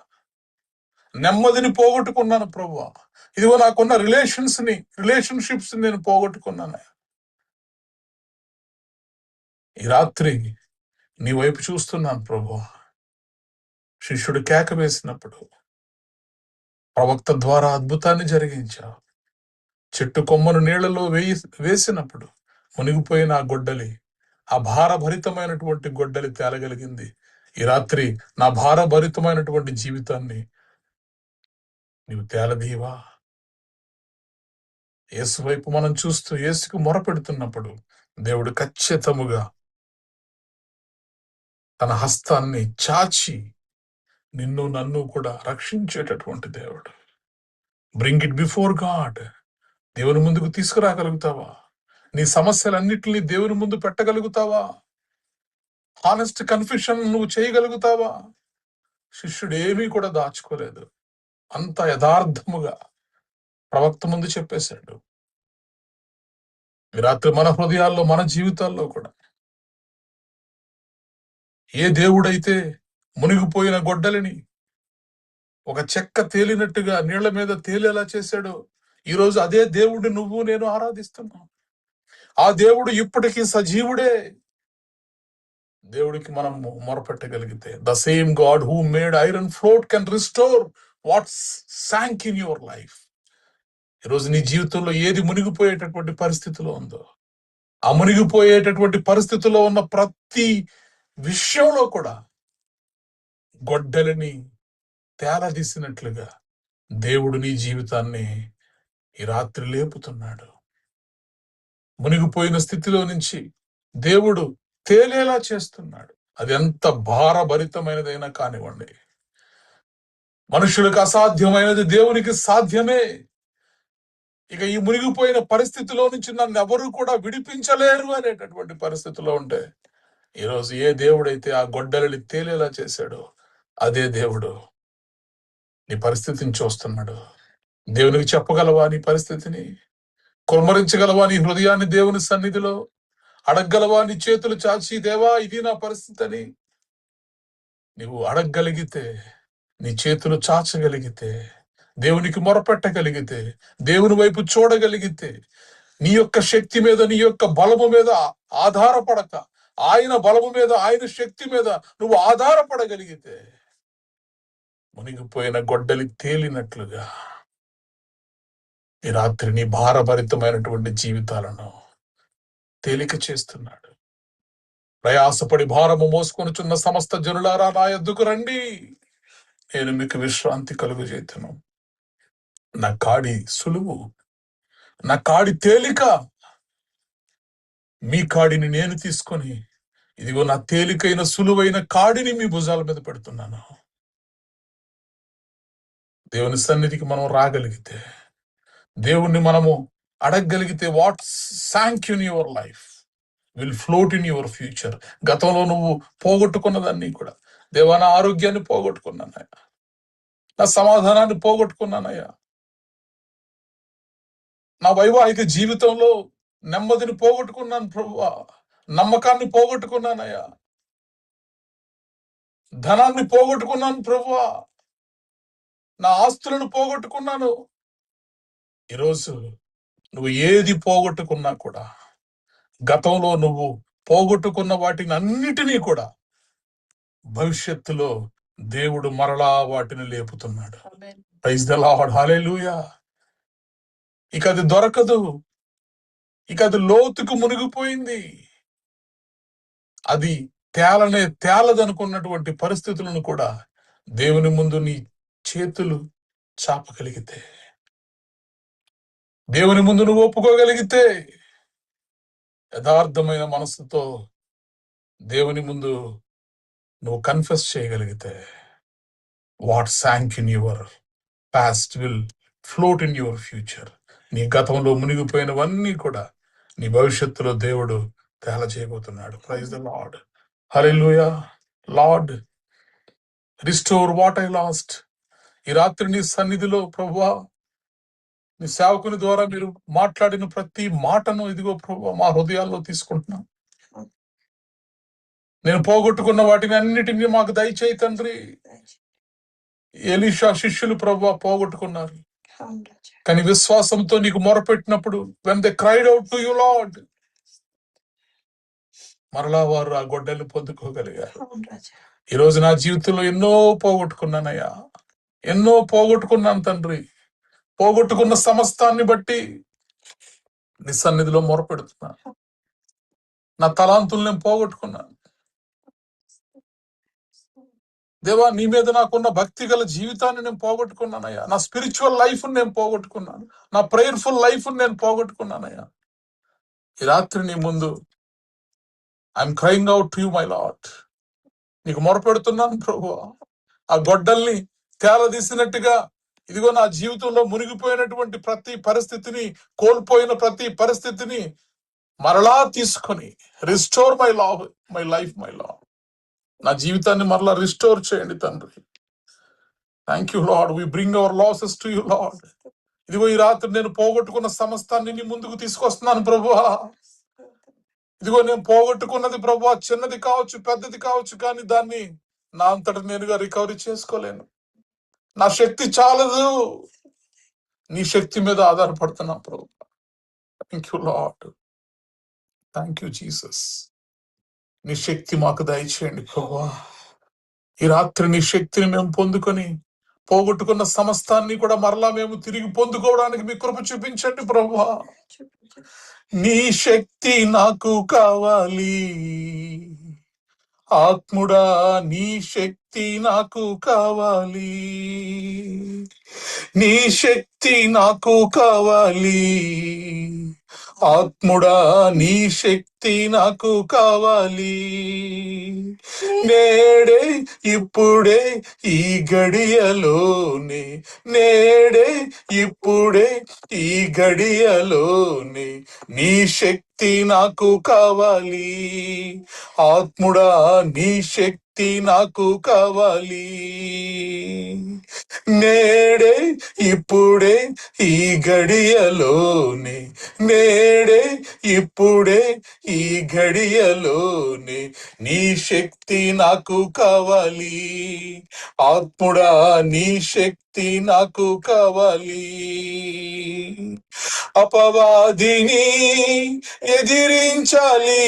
నెమ్మదిని పోగొట్టుకున్నాను ప్రభువా, ఇదిగో నాకున్న రిలేషన్షిప్స్ నేను పోగొట్టుకున్నానయ్యా. ఈ రాత్రి నీ వైపు చూస్తున్నాను ప్రభువా. శిష్యుడు కేక వేసినప్పుడు ప్రవక్త ద్వారా అద్భుతాన్ని జరిగించావు. చెట్టు కొమ్మను నీళ్లలో వేసినప్పుడు మునిగిపోయిన ఆ గొడ్డలి, ఆ భారభరితమైనటువంటి గొడ్డలి తేలగలిగింది. ఈ రాత్రి నా భారభరితమైనటువంటి జీవితాన్ని నీవు తేలదీవా. యేసు వైపు మనం చూస్తూ యేసుకు మొరపెడుతున్నప్పుడు దేవుడు ఖచ్చితముగా తన హస్తాన్ని చాచి నిన్ను నన్ను కూడా రక్షించేటటువంటి దేవుడు. Bring it before God. దేవుని ముందుకు తీసుకురాగలుగుతావా? నీ సమస్యలన్నిటినీ దేవుని ముందు పెట్టగలుగుతావా? హానెస్ట్ కన్ఫెషన్ నువ్వు చేయగలుగుతావా? శిష్యుడు ఏమీ కూడా దాచుకోలేదు, అంత యథార్థముగా ప్రవక్త ముందు చెప్పేశాడు. ఈ రాత్రి మన హృదయాల్లో, మన జీవితాల్లో కూడా ఏ దేవుడైతే మునిగిపోయిన గొడ్డలిని ఒక చెక్క తేలినట్టుగా నీళ్ల మీద తేలేలా చేశాడో, ఈరోజు అదే దేవుడిని నువ్వు నేను ఆరాధిస్తున్నాం. ఆ దేవుడు ఇప్పటికీ సజీవుడే. దేవుడికి మనం మొరపెట్టగలిగితే, the same God who made iron float can restore what sank in your life. ఈరోజు నీ జీవితంలో ఏది మునిగిపోయేటటువంటి పరిస్థితిలో ఉందో, ఆ మునిగిపోయేటటువంటి పరిస్థితిలో ఉన్న ప్రతి విషయంలో కూడా గొడ్డలిని తేలదీసినట్లుగా దేవుడు నీ జీవితాన్ని ఈ రాత్రి లేపుతున్నాడు. మునిగిపోయిన స్థితిలో నుంచి దేవుడు తేలేలా చేస్తున్నాడు. అది ఎంత భారభరితమైనదైనా కానివ్వండి, మనుషులకు అసాధ్యమైనది దేవునికి సాధ్యమే. ఇక ఈ మునిగిపోయిన పరిస్థితిలో నుంచి నన్ను ఎవరు కూడా విడిపించలేరు అనేటటువంటి పరిస్థితిలో ఉంటే, ఈరోజు ఏ దేవుడైతే ఆ గొడ్డలిని తేలేలా చేశాడో అదే దేవుడు నీ పరిస్థితిని చూస్తున్నాడు. దేవునికి చెప్పగలవా నీ పరిస్థితిని? కుమ్మరించగలవా నీ హృదయాన్ని దేవుని సన్నిధిలో? అడగగలవా నీ చేతులు చాచి, దేవా ఇది నా పరిస్థితి అని? నువ్వు అడగగలిగితే, నీ చేతులు చాచగలిగితే, దేవునికి మొరపెట్టగలిగితే, దేవుని వైపు చూడగలిగితే, నీ యొక్క శక్తి మీద, నీ యొక్క బలము మీద ఆధారపడక, ఆయన బలము మీద, ఆయన శక్తి మీద నువ్వు ఆధారపడగలిగితే, మునిగిపోయిన గొడ్డలి తేలినట్లుగా ఈ రాత్రి నీ భారభరితమైనటువంటి జీవితాలను తేలిక చేస్తున్నాడు. ప్రయాసపడి భారము మోసుకొనుచున్న సమస్త జనులారా నా యొద్దకు రండి, నేను మీకు విశ్రాంతి కలుగజేతును. నా కాడి సులువు, నా కాడి తేలిక. మీ కాడిని నేను తీసుకొని, ఇదిగో నా తేలికైన సులువైన కాడిని మీ భుజాల మీద పెడుతున్నాను. దేవుని సన్నిధికి మనం రాగలిగితే, దేవుణ్ణి మనము అడగగలిగితే, what sank in your life will float in your future. గతంలో నువ్వు పోగొట్టుకున్నదాన్ని కూడా, దేవా నా ఆరోగ్యాన్ని పోగొట్టుకున్నానయ్యా, నా సమాధానాన్ని పోగొట్టుకున్నానయ్యా, నా వైవాహిక జీవితంలో నెమ్మదిని పోగొట్టుకున్నాను ప్రభువా, నమ్మకాన్ని పోగొట్టుకున్నానయ్యా, ధనాన్ని పోగొట్టుకున్నాను ప్రభువా, నా ఆస్తులను పోగొట్టుకున్నాను. ఈరోజు నువ్వు ఏది పోగొట్టుకున్నా కూడా, గతంలో నువ్వు పోగొట్టుకున్న వాటిని అన్నిటినీ కూడా భవిష్యత్తులో దేవుడు మరలా వాటిని లేపుతున్నాడు. ప్రైజ్ ది లార్డ్, హల్లెలూయా. ఇక అది దొరకదు, ఇక అది లోతుకు మునిగిపోయింది, అది తేలదనుకున్నటువంటి పరిస్థితులను కూడా దేవుని ముందు నీ చేతులు చాపగలిగితే, దేవుని ముందు నువ్వు ఒప్పుకోగలిగితే, యథార్థమైన మనసుతో దేవుని ముందు నువ్వు కన్ఫెస్ చేయగలిగితే, what sank in your past will float in your future. నీ గతంలో మునిగిపోయినవన్నీ కూడా నీ భవిష్యత్తులో దేవుడు తేల చేయబోతున్నాడు. Praise the Lord, hallelujah. Lord, restore what I lost. ఈ రాత్రి నీ సన్నిధిలో ప్రభువా, నీ సేవకుని ద్వారా మీరు మాట్లాడిన ప్రతి మాటను ఇదిగో ప్రభువా మా హృదయాల్లో తీసుకుంటున్నాం. నేను పోగొట్టుకున్న వాటిని అన్నిటినీ మాకు దయచేయి తండ్రి. ఎలీషా శిష్యులు ప్రభువా పోగొట్టుకున్నారు, కానీ విశ్వాసంతో నీకు మొరపెట్టినప్పుడు when they cried out to you Lord, మరలా వారు ఆ గొడ్డలు పొందుకోగలిగారు. ఈ రోజు నా జీవితంలో ఎన్నో పోగొట్టుకున్నానయ్యా, ఎన్నో పోగొట్టుకున్నాను తండ్రి. పోగొట్టుకున్న సమస్తాన్ని బట్టి నీ సన్నిధిలో మొరపెడుతున్నాను. నా తలాంతులు నేను పోగొట్టుకున్నాను దేవా. నీ మీద నాకున్న భక్తి గల జీవితాన్ని నేను పోగొట్టుకున్నానయ్యా. నా స్పిరిచువల్ లైఫ్ నేను పోగొట్టుకున్నాను, నా ప్రేయర్ఫుల్ లైఫ్ నేను పోగొట్టుకున్నానయ్యా. ఈ రాత్రి నీ ముందు I'm crying out to you my lord. నీకు మొరపెడుతున్నాను ప్రభువా. ఆ గొడ్డల్ని తేలదీసినట్టుగా ఇదిగో నా జీవితంలో మునిగిపోయినటువంటి ప్రతి పరిస్థితిని, కోల్పోయిన ప్రతి పరిస్థితిని మరలా తీసుకొని restore my life my Lord. నా జీవితాన్ని మరలా రిస్టోర్ చేయండి తండ్రి. Thank you Lord. We bring our losses to you Lord. ఇదిగో ఈ రాత్రి నేను పోగొట్టుకున్న సమస్తాన్ని నీ ముందుకు తీసుకొస్తున్నాను ప్రభువా. ఇదిగో నేను పోగొట్టుకున్నది ప్రభువా, చిన్నది కావచ్చు పెద్దది కావచ్చు, కానీ దాన్ని నా అంతటా నేనుగా రికవరీ చేసుకోలేను. నా శక్తి చాలదు, నీ శక్తి మీద ఆధారపడుతున్నా ప్రభు. Thank you Lord. Thank you Jesus. నీ శక్తి మాకు దయచేయండి ప్రభువా. ఈ రాత్రి నీ శక్తిని మేము పొందుకొని పోగొట్టుకున్న సమస్తాన్ని కూడా మరలా మేము తిరిగి పొందుకోవడానికి మీ కృప చూపించండి ప్రభువా. నీ శక్తి నాకు కావాలి ఆత్ముడా, నీ శక్తి నాకు కావాలి. నీ శక్తి నాకు కావాలి ఆత్ముడా, నీ శక్తి నాకు కావాలి. నేడే ఇప్పుడే ఈ గడియలోనే, నేడే ఇప్పుడే ఈ గడియలోనే నీ శక్తి నాకు కావాలి ఆత్ముడా, నీ శక్తి నాకు కావాలి. నేడే ఇప్పుడే ఈ గడియలోనే, నేడే ఇప్పుడే ఈ గడియలోనే నీ శక్తి నాకు కావాలి ఆత్ముడా, నీ శక్తి నాకు కావాలి. అపవాదిని ఎదిరించాలి,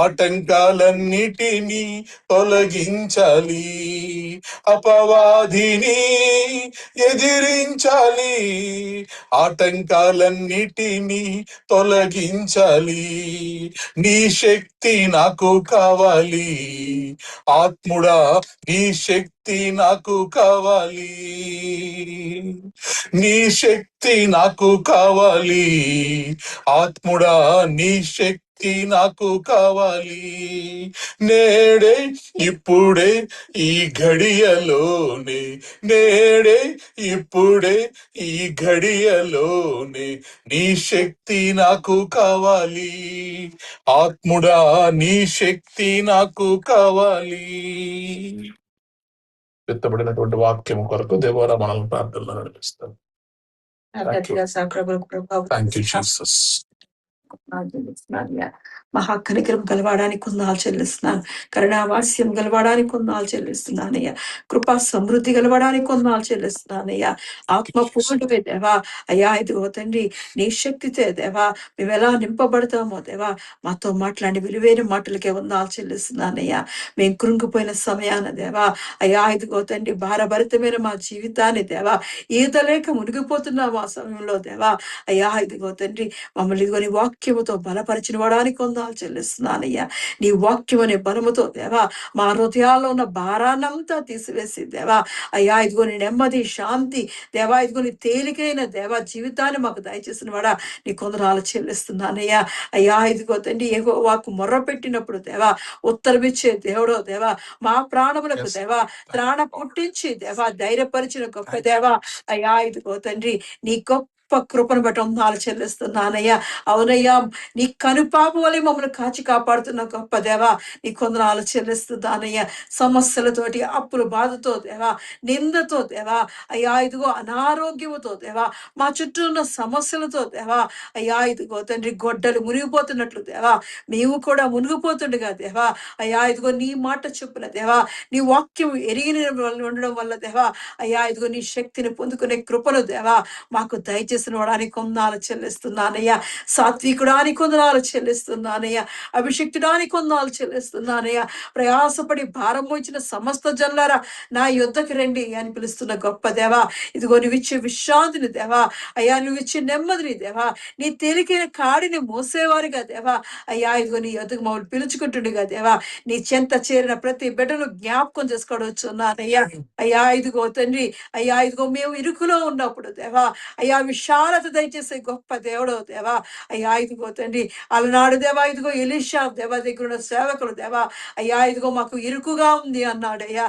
ఆటంకాలన్నిటినీ తొలగించాలి. అపవాదిని ఎదిరించాలి, ఆటంకాలన్నిటినీ తొలగించాలి. నీ శక్తి నాకు కావాలి ఆత్ముడా, నీ శక్తి నాకు కావాలి. నీ శక్తి నాకు కావాలి ఆత్ముడా, నీ శక్తి నాకు కావాలి. నేడే ఇప్పుడే ఈ గడియలోనే, నేడే ఇప్పుడే ఈ గడియలోనే నీ శక్తి నాకు కావాలి ఆత్ముడా, నీ శక్తి నాకు కావాలి. ఎత్తబడినటువంటి వాక్యం కొరకు దేవరా మనల్ని ప్రార్థనలో నడిపిస్తాం. Thank you Jesus. మహాకనికరం గలవాడానికి కొందాలు చెల్లిస్తున్నాను, కరుణావాస్యం గలవాడానికి కొందాలు చెల్లిస్తున్నానయ్యా, కృపా సమృద్ధి గలవడానికి కొందాలు చెల్లిస్తున్నానయ్యా. ఆత్మ పూర్ణువే దేవా. అయ్యా ఇదిగో తండ్రి, నీ శక్తితే దేవా మేము ఎలా నింపబడతామో దేవా, మాతో మాట్లాడి విలువైన మాటలకే వందాలు చెల్లిస్తున్నానయ్యా. మేము కృంగిపోయిన సమయాన దేవా, అయ్యా ఇదిగో తండ్రి, భారభరితమైన మా జీవితాన్ని దేవా, ఈదలేక మునిగిపోతున్నాము ఆ సమయంలో దేవా. అయ్యా ఇదిగో తండ్రి, మమ్మల్ని ఇదిగో నీ వాక్యముతో బలపరిచిన వాడానికి కొందాలు చెల్లిస్తున్నానయ్యా. నీ వాక్యం అనే బలముతో దేవా మా హృదయాల్లో ఉన్న భారాన్నంతా తీసివేసి దేవా, అయ్యా ఇదిగో నీ నెమ్మది శాంతి దేవా, ఇదిగో నీ తేలికైన దేవా జీవితాన్ని మాకు దయచేసిన వాడా నీ కొందరాలు చెల్లిస్తున్నానయ్యా. అయ్యా ఇదిగో తండ్రి, యెహోవాకు మొర్ర పెట్టినప్పుడు దేవా ఉత్తరమిచ్చే దేవుడో దేవా, మా ప్రాణములకు దేవా త్రాణ పుట్టించి దేవా ధైర్యపరిచిన గొప్ప దేవా. అయ్యా ఇదిగో తండ్రి, నీ గొప్ప కృపను బట్టి వందనాలు చెల్లిస్తున్నానయ్యా. అవునయ్యా, నీ కనుపాప వలె మమ్మల్ని కాచి కాపాడుతున్న గొప్ప దేవా, నీ కొందనాలు చెల్లిస్తున్నానయ్యా. సమస్యలతోటి, అప్పుల బాధతో దేవా, నిందతో దేవా, అయ్యా ఇదిగో అనారోగ్యముతో దేవా, మా చుట్టూ ఉన్న సమస్యలతో దేవా, అయ్యా ఇదిగో తండ్రి గొడ్డలు మునిగిపోతున్నట్లు దేవా, మేము కూడా మునిగిపోతుండగా దేవా, అయ్యా ఇదిగో నీ మాట చొప్పున దేవా, నీ వాక్యం ఎరిగిన ఉండడం వల్ల దేవా, అయ్యా ఇదిగో నీ శక్తిని పొందుకునే కృపను దేవా మాకు దయచేసిన వాడానికి కొందనాలు చెల్లిస్తున్నానయ్యా. సాత్వికుడానికి కొందనాలు చెల్లిస్తున్నానయ్యా. అభిషిక్తుడానికి కొందనాలు చెల్లిస్తున్నానయ్యా. ప్రయాసపడి భారం మోచిన సమస్త జనులారా నా యుద్ధకి రండి అని పిలుస్తున్న గొప్ప దేవా, ఇదిగో నువ్విచ్చే విశ్రాంతిని దేవా, అయ్యా నువ్విచ్చే నెమ్మదిని దేవా, నీ తేలికైన కాడిని మోసేవారిగా దేవా, అయ్యా ఇదిగో నీ యొద్దకు మమ్మల్ని పిలుచుకుంటుండగా దేవా, నీ చెంత చేరిన ప్రతి బిడ్డను జ్ఞాపకం చేసుకోవచ్చున్నానయ్యా. అయ్యా ఇదిగో తండ్రి, అయ్యా ఇదిగో మేము ఇరుకులో ఉన్నప్పుడు దేవా, అయ్యా విశాలత దయచేసే గొప్ప దేవుడు దేవా, అయ్యా ఇదిగో తండ్రి, అలనాడు దేవా ఇదిగో ఎలీషా దేవా దగ్గర ఉన్న సేవకులు దేవా, అయ్యా ఇదిగో మాకు ఇరుకుగా ఉంది అన్నాడు అయ్యా.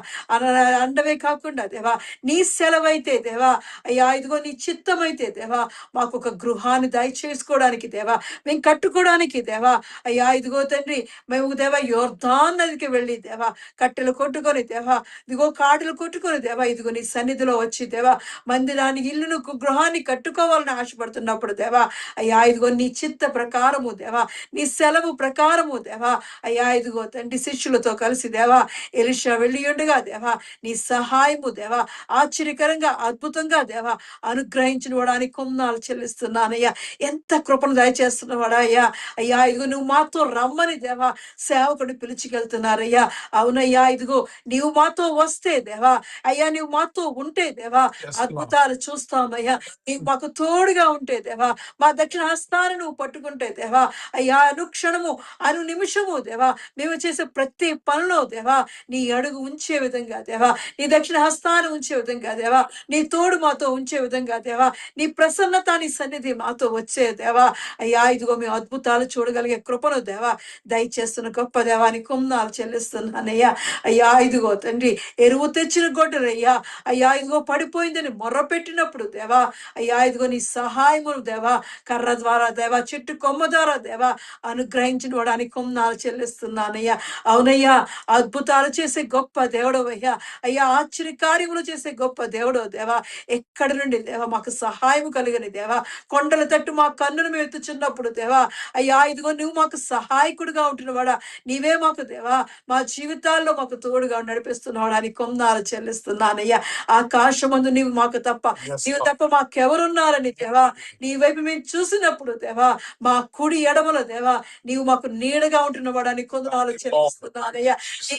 అండమే కాకుండా దేవా, నీ సెలవైతే దేవా, అయ్యా ఇదిగో నీ చిత్తమైతే దేవా, మాకు ఒక గృహాన్ని దయచేసుకోవడానికి దేవా, మేము కట్టుకోవడానికి దేవా, అయ్యా ఇదిగో తండ్రి, మేము దేవా యోర్దాన్ నదికి వెళ్ళి దేవా, కట్టెలు కొట్టుకొని దేవా, ఇదిగో కాడులు కొట్టుకొని దేవా, ఇదిగో నీ సన్నిధిలో వచ్చి దేవా, మందిరానికి ఇల్లును గృహాన్ని కట్టుకోవాలని ఆశపడుతున్నప్పుడు దేవా, అయ్యా ఇదిగో నీ చిత్త ప్రకారము దేవా, నీ సెలవు ప్రకారము దేవా, అయ్యా ఇదిగో తండ్రి శిష్యులతో కలిసి దేవా ఎలీషా వెళ్ళి ఉండగా దేవా, నీ సహాయము దేవా ఆశ్చర్యకరంగా అద్భుతంగా దేవా అనుగ్రహించిన వాడానికి కొందనాలు చెల్లిస్తున్నానయ్యా. ఎంత కృపను దయచేస్తున్నవాడా అయ్యా. అయ్యా ఇదిగో నువ్వు మాతో రమ్మని దేవా సేవకుడు పిలిచికెళ్తున్నారయ్యా. అవునయ్యా ఇదిగో నీవు మాతో వస్తే దేవా, అయ్యా నువ్వు మాతో ఉంటే దేవా అద్భుతాలు చూస్తామయ్యా. నీవు మాకు తోడుగా ఉంటే దేవా, మా దక్షిణ హస్తాన్ని నువ్వు పట్టుకుంటే దేవా, అయ్యా అనుక్షణము అను నిమిషము దేవా మేము చేసే ప్రతి పనిలో దేవా నీ అడుగు ఉంచే విధంగా దేవా, నీ దక్షిణ హస్తాన్ని ఉంచే విధంగా దేవా, నీ తోడు మాతో ఉంచే విధంగా దేవా, నీ ప్రసన్నత నీ సన్నిధి మాతో వచ్చే దేవా, అయ్యా ఇదిగో మేము అద్భుతాలు చూడగలిగే కృపను దేవా దయచేస్తున్న గొప్ప దేవాని కొందనాలు చెల్లిస్తున్నానయ్యా. అయ్యా ఇదిగో తండ్రి, ఎరువు తెచ్చిన గొడ్డలయ్యా, అయ్యా ఇదిగో పడిపోయిందని మొర్ర పెట్టినప్పుడు దేవా, అయ్యా ఇదిగో నీ సహాయమును దేవా కర్ర ద్వారా దేవా, చెట్టు కొమ్మ ద్వారా దేవా అనుగ్రహించిన వాడానికి కొందనాలు చెల్లిస్తున్నానయ్యా. అవునయ్యా, అద్భుతాలు చేసే గొప్ప దేవుడు అయ్యా, అయ్యా ఆశ్చర్యకార్యములు చేసే గొప్ప దేవుడు దేవా, ఎక్కడి నుండి దేవా మాకు సహాయం కలిగిన దేవా, కొండల తట్టు మా కన్నును మేము ఎత్తుచున్నప్పుడు దేవా, అయ్యా ఇదిగో నువ్వు మాకు సహాయకుడిగా ఉంటున్నవాడా, నీవే మాకు దేవా మా జీవితాల్లో మాకు తోడుగా నడిపిస్తున్నవాడానికి కొందనాలు చెల్లిస్తున్నానయ్యా. ఆకాశమందు నీవు మాకు తప్ప, నీవు తప్ప మాకెవరున్నారని దేవా నీ వైపు మేము చూసినప్పుడు దేవా, మా కుడి ఎడమల దేవా నీవు మాకు నీడగా ఉంటున్నవాడానికి కొందనాలు చెల్లిస్తున్నానయ్యా. నీ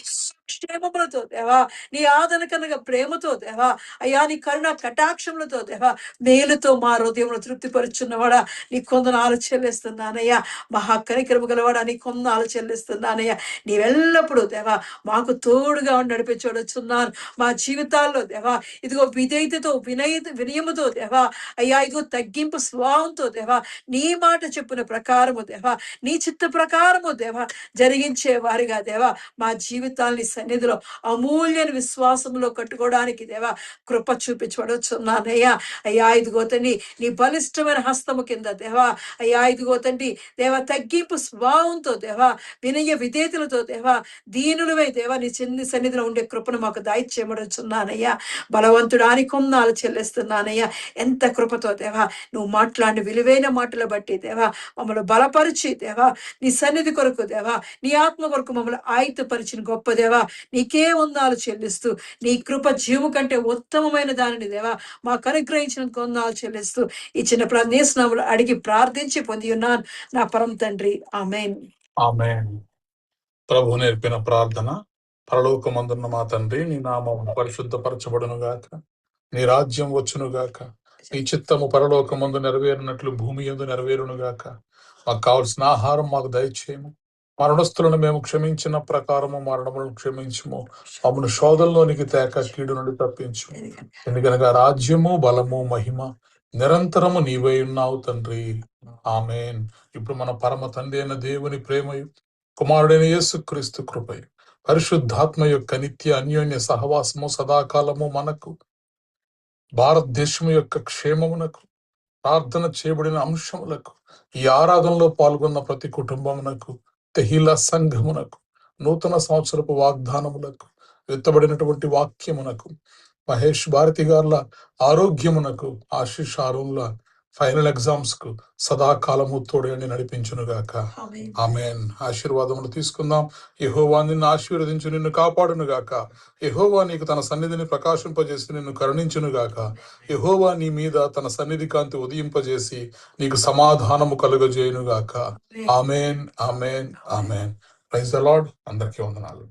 క్షేమములతో దేవా, నీ ఆదరణకరగా ప్రేమతో దేవా, అయ్యా నీ కరుణ కటాక్షములతో దేవా మేలుతో మా హృదయమును తృప్తిపరుచున్నవాడా నీ కొందనాలు చెల్లిస్తున్నానయ్యా. మహా కనికరము గలవాడా నీ కొందనాలు చెల్లిస్తున్నానయ్యా. నీవెల్లప్పుడూ దేవా మాకు తోడుగా నడిపించవచ్చున్నాను మా జీవితాల్లో దేవా. ఇదిగో విధేయతతో వినయముతో దేవా, అయ్యా ఇదిగో తగ్గింపు స్వభావంతో దేవా నీ మాట చెప్పిన ప్రకారము దేవా, నీ చిత్త ప్రకారము దేవా జరిగించే వారిగా దేవా మా జీవితాల్ని సన్నిధిలో అమూల్యని విశ్వాసంలో కట్టుకోవడానికి దేవా కృప చూపించబడుచున్నానయ్యా. అయ్యా ఇదిగో తండ్రి, నీ బలిష్టమైన హస్తము కింద దేవా, అయ్యా ఇదిగో తండ్రి దేవా తగ్గింపు స్వభావంతో దేవా, వినయ విధేయతలతో దేవా, దీనులవై దేవా నీ చిన్ని సన్నిధిలో ఉండే కృపను మాకు దయచేయబడుచున్నానయ్యా. బలవంతుడానికి కొందనాలు చెల్లిస్తున్నానయ్యా. ఎంత కృపతో దేవా నువ్వు మాట్లాడిన విలువైన మాటలు బట్టి దేవా మమ్మల్ని బలపరిచి దేవా, నీ సన్నిధి కొరకు దేవా, నీ ఆత్మ కొరకు మమ్మల్ని ఆయుధపరిచిన గొప్ప దేవా నీకే వందనాలు చెల్లిస్తూ, నీ కృప జీవు కంటే ఉత్తమమైన దానిని దేవా మాకు అనుగ్రహించిన కొందనాలు చెల్లిస్తూ ఈ చిన్న ప్రదేశనములు అడిగి ప్రార్థించి పొంది ఉన్నాను నా పరమ తండ్రి. ఆమేన్. ఆమేన్. ప్రభు నేర్పిన ప్రార్థన. పరలోకమందున్న మా తండ్రి, నీ నామం పరిశుద్ధపరచబడును గాక, నీ రాజ్యం వచ్చును గాక, నీ చిత్తము పరలోకమందు నెరవేరినట్లు భూమి యందు నెరవేరును గాక. మాకు కావలసిన ఆహారం మాకు దయచేయము, మరణస్తులను మేము క్షమించిన ప్రకారము మరణములను క్షమించుము, మమ్మల్ని శోధనలోనికి తేక కీడు నుండి తప్పించు. ఎందుకనగా రాజ్యము బలము మహిమ నిరంతరము నీవై ఉన్నావు తండ్రి. ఆమేన్. ఇప్పుడు మన పరమ తండ్రి అయిన దేవుని ప్రేమయు, కుమారుడైన యేసుక్రీస్తు కృపయు, పరిశుద్ధాత్మ యొక్క నిత్య అన్యోన్య సహవాసము సదాకాలము మనకు, భారతదేశము యొక్క క్షేమమునకు, ప్రార్థన చేయబడిన అంశములకు, ఈ ఆరాధనలో పాల్గొన్న ప్రతి కుటుంబమునకు, తెహిలా సంఘమునకు, నూతన సంవత్సరపు వాగ్దానములకు, విత్తబడినటువంటి వాక్యమునకు, మహేష్ భారతి గారుల ఆరోగ్యమునకు, ఆశీష్ ఆరుల ఫైనల్ ఎగ్జామ్స్ కు సదాకాలము తోడేండి నడిపించునుగాక. ఆమేన్. ఆశీర్వాదములు తీసుకుందాం. యెహోవా నిన్ను ఆశీర్వదించు, నిన్ను కాపాడునుగాక. యెహోవా నీకు తన సన్నిధిని ప్రకాశింపజేసి నిన్ను కరుణించునుగాక. యెహోవా నీ మీద తన సన్నిధి కాంతి ఉదయింపజేసి నీకు సమాధానము కలుగజేయునుగాక. Amen, amen, amen. Praise the Lord. అందరికీ వందనాలు.